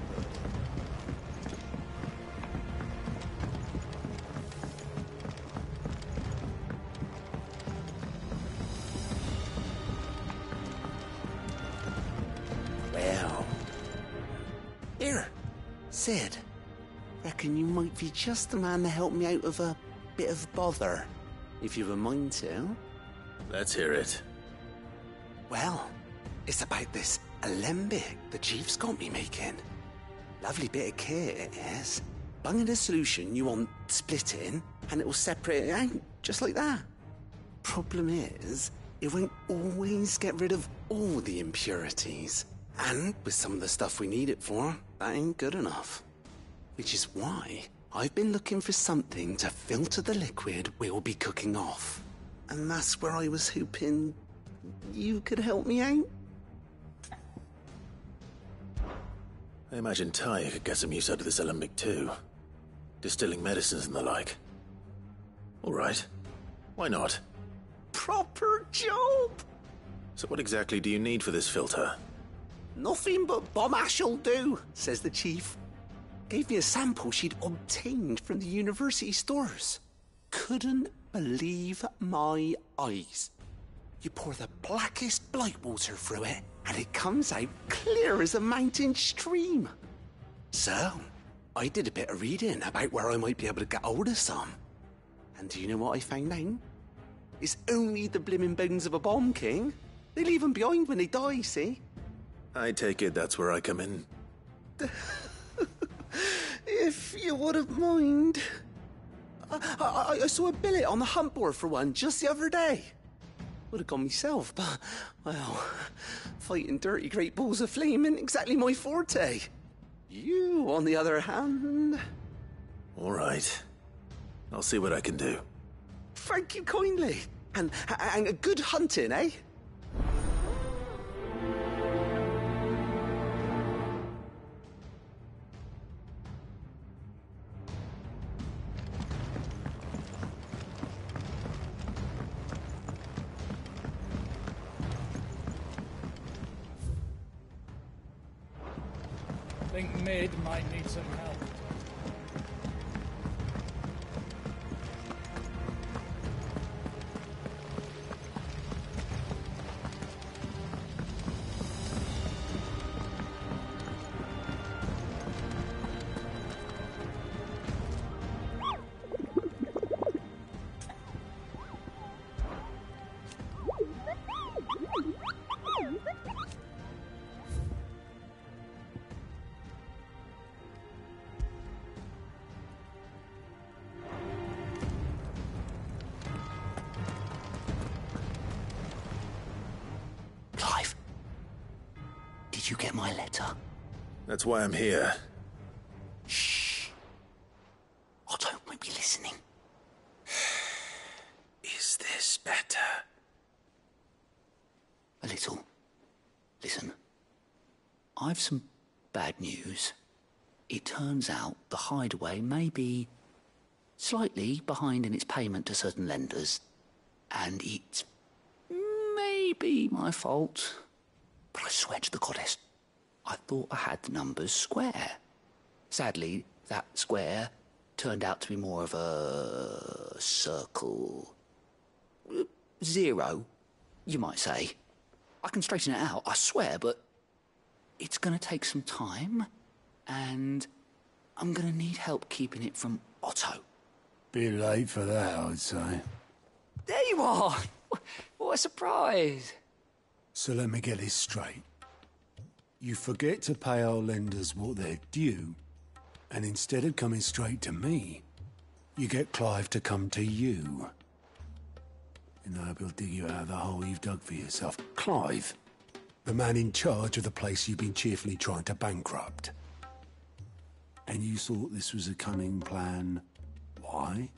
Speaker 2: Well. Here, Sid. Reckon you might be just the man to help me out of a bit of bother, if you've a mind to.
Speaker 5: Let's hear it.
Speaker 2: Well, it's about this alembic the chief's got me making. Lovely bit of kit it is. Bung in a solution you want splitting, and it will separate it out, just like that. Problem is, it won't always get rid of all the impurities. And with some of the stuff we need it for, that ain't good enough. Which is why I've been looking for something to filter the liquid we'll be cooking off. And that's where I was hoping you could help me out.
Speaker 5: I imagine Ty could get some use out of this alembic too. Distilling medicines and the like. All right. Why not?
Speaker 2: Proper job!
Speaker 5: So what exactly do you need for this filter?
Speaker 2: Nothing but bomb ash'll do, says the chief. Gave me a sample she'd obtained from the university stores. Couldn't believe my eyes. You pour the blackest blight water through it, and it comes out clear as a mountain stream. So, I did a bit of reading about where I might be able to get hold of some. And do you know what I found out? It's only the blimmin' bones of a bomb king. They leave them behind when they die, see?
Speaker 5: I take it that's where I come in.
Speaker 2: If you wouldn't mind. I saw a billet on the hunt board for one just the other day. Would have gone myself, but, well, fighting dirty great balls of flame isn't exactly my forte. You, on the other hand...
Speaker 5: All right. I'll see what I can do.
Speaker 2: Thank you kindly. And good hunting, eh?
Speaker 16: Think Mid might need some help.
Speaker 2: You get my letter?
Speaker 5: That's why I'm here.
Speaker 2: Shh. Otto might be listening.
Speaker 5: Is this bad?
Speaker 7: little. Listen, I've some bad news. It turns out the Hideaway may be slightly behind in its payment to certain lenders, and it's maybe my fault. But I swear to the goddess, I thought I had the numbers square. Sadly, that square turned out to be more of a circle. 0, you might say. I can straighten it out, I swear, but it's going to take some time, and I'm going to need help keeping it from Otto.
Speaker 4: Bit late for that, I'd say.
Speaker 7: There you are! What a surprise!
Speaker 4: So let me get this straight. You forget to pay our lenders what they're due, and instead of coming straight to me, you get Clive to come to you. And I hope he'll dig you out of the hole you've dug for yourself. Clive, the man in charge of the place you've been cheerfully trying to bankrupt. And you thought this was a cunning plan. Why?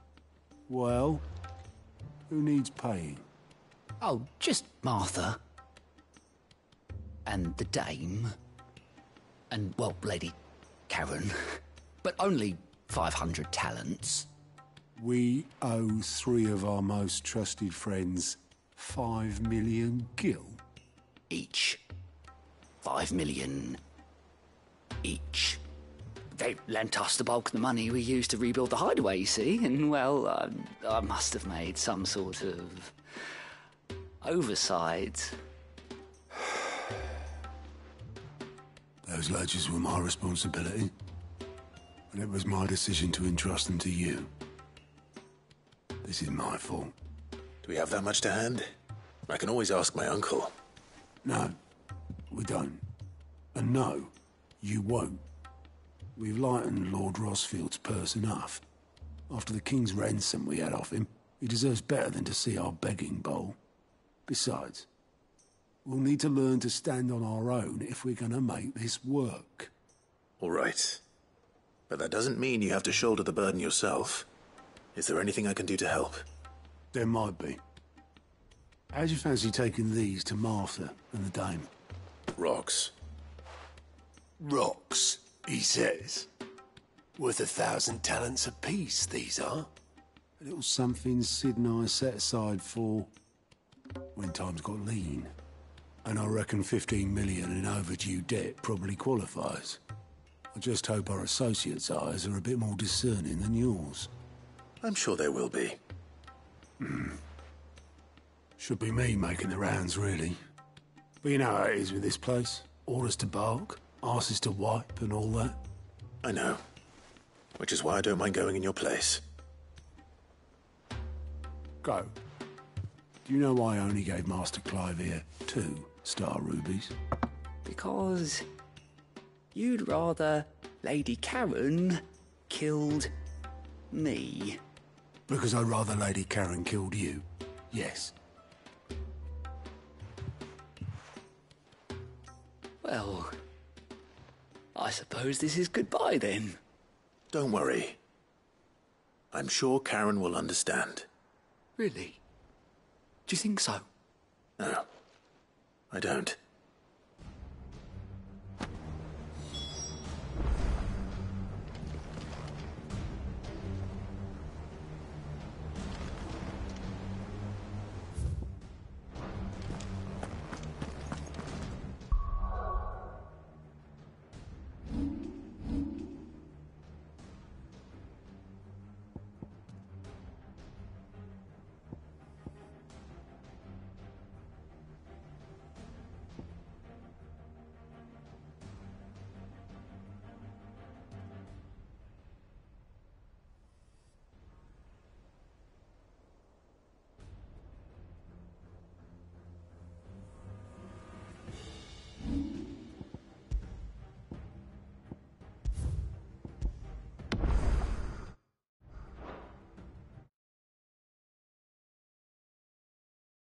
Speaker 4: Well, who needs paying?
Speaker 7: Oh, just Martha. And the dame. And, well, Lady Karen. But only 500 talents.
Speaker 4: We owe 3 of our most trusted friends 5 million gil.
Speaker 7: Each. 5 million each. They lent us the bulk of the money we used to rebuild the Hideaway, you see, and, well, I must have made some sort of oversight.
Speaker 4: Those ledgers were my responsibility, and it was my decision to entrust them to you. This is my fault.
Speaker 5: Do we have that much to hand? I can always ask my uncle.
Speaker 4: No, we don't. And no, you won't. We've lightened Lord Rosfield's purse enough. After the king's ransom we had off him, he deserves better than to see our begging bowl. Besides, we'll need to learn to stand on our own if we're going to make this work.
Speaker 5: All right. But that doesn't mean you have to shoulder the burden yourself. Is there anything I can do to help?
Speaker 4: There might be. How'd you fancy taking these to Martha and the dame?
Speaker 5: Rocks.
Speaker 4: Rocks, he says. Worth 1,000 talents apiece, these are. A little something Sid and I set aside for when times got lean. And I reckon 15 million in overdue debt probably qualifies. I just hope our associates' eyes are a bit more discerning than yours.
Speaker 5: I'm sure there will be.
Speaker 4: Should be me making the rounds, really. But you know how it is with this place. Orders to bark, arses to wipe, and all that.
Speaker 5: I know. Which is why I don't mind going in your place.
Speaker 4: Go. Do you know why I only gave Master Clive here 2 star rubies?
Speaker 7: Because you'd rather Lady Karen killed me.
Speaker 4: Because I'd rather Lady Karen killed you. Yes.
Speaker 7: Well, I suppose this is goodbye then.
Speaker 5: Don't worry. I'm sure Karen will understand.
Speaker 7: Really? Do you think so?
Speaker 5: No, I don't.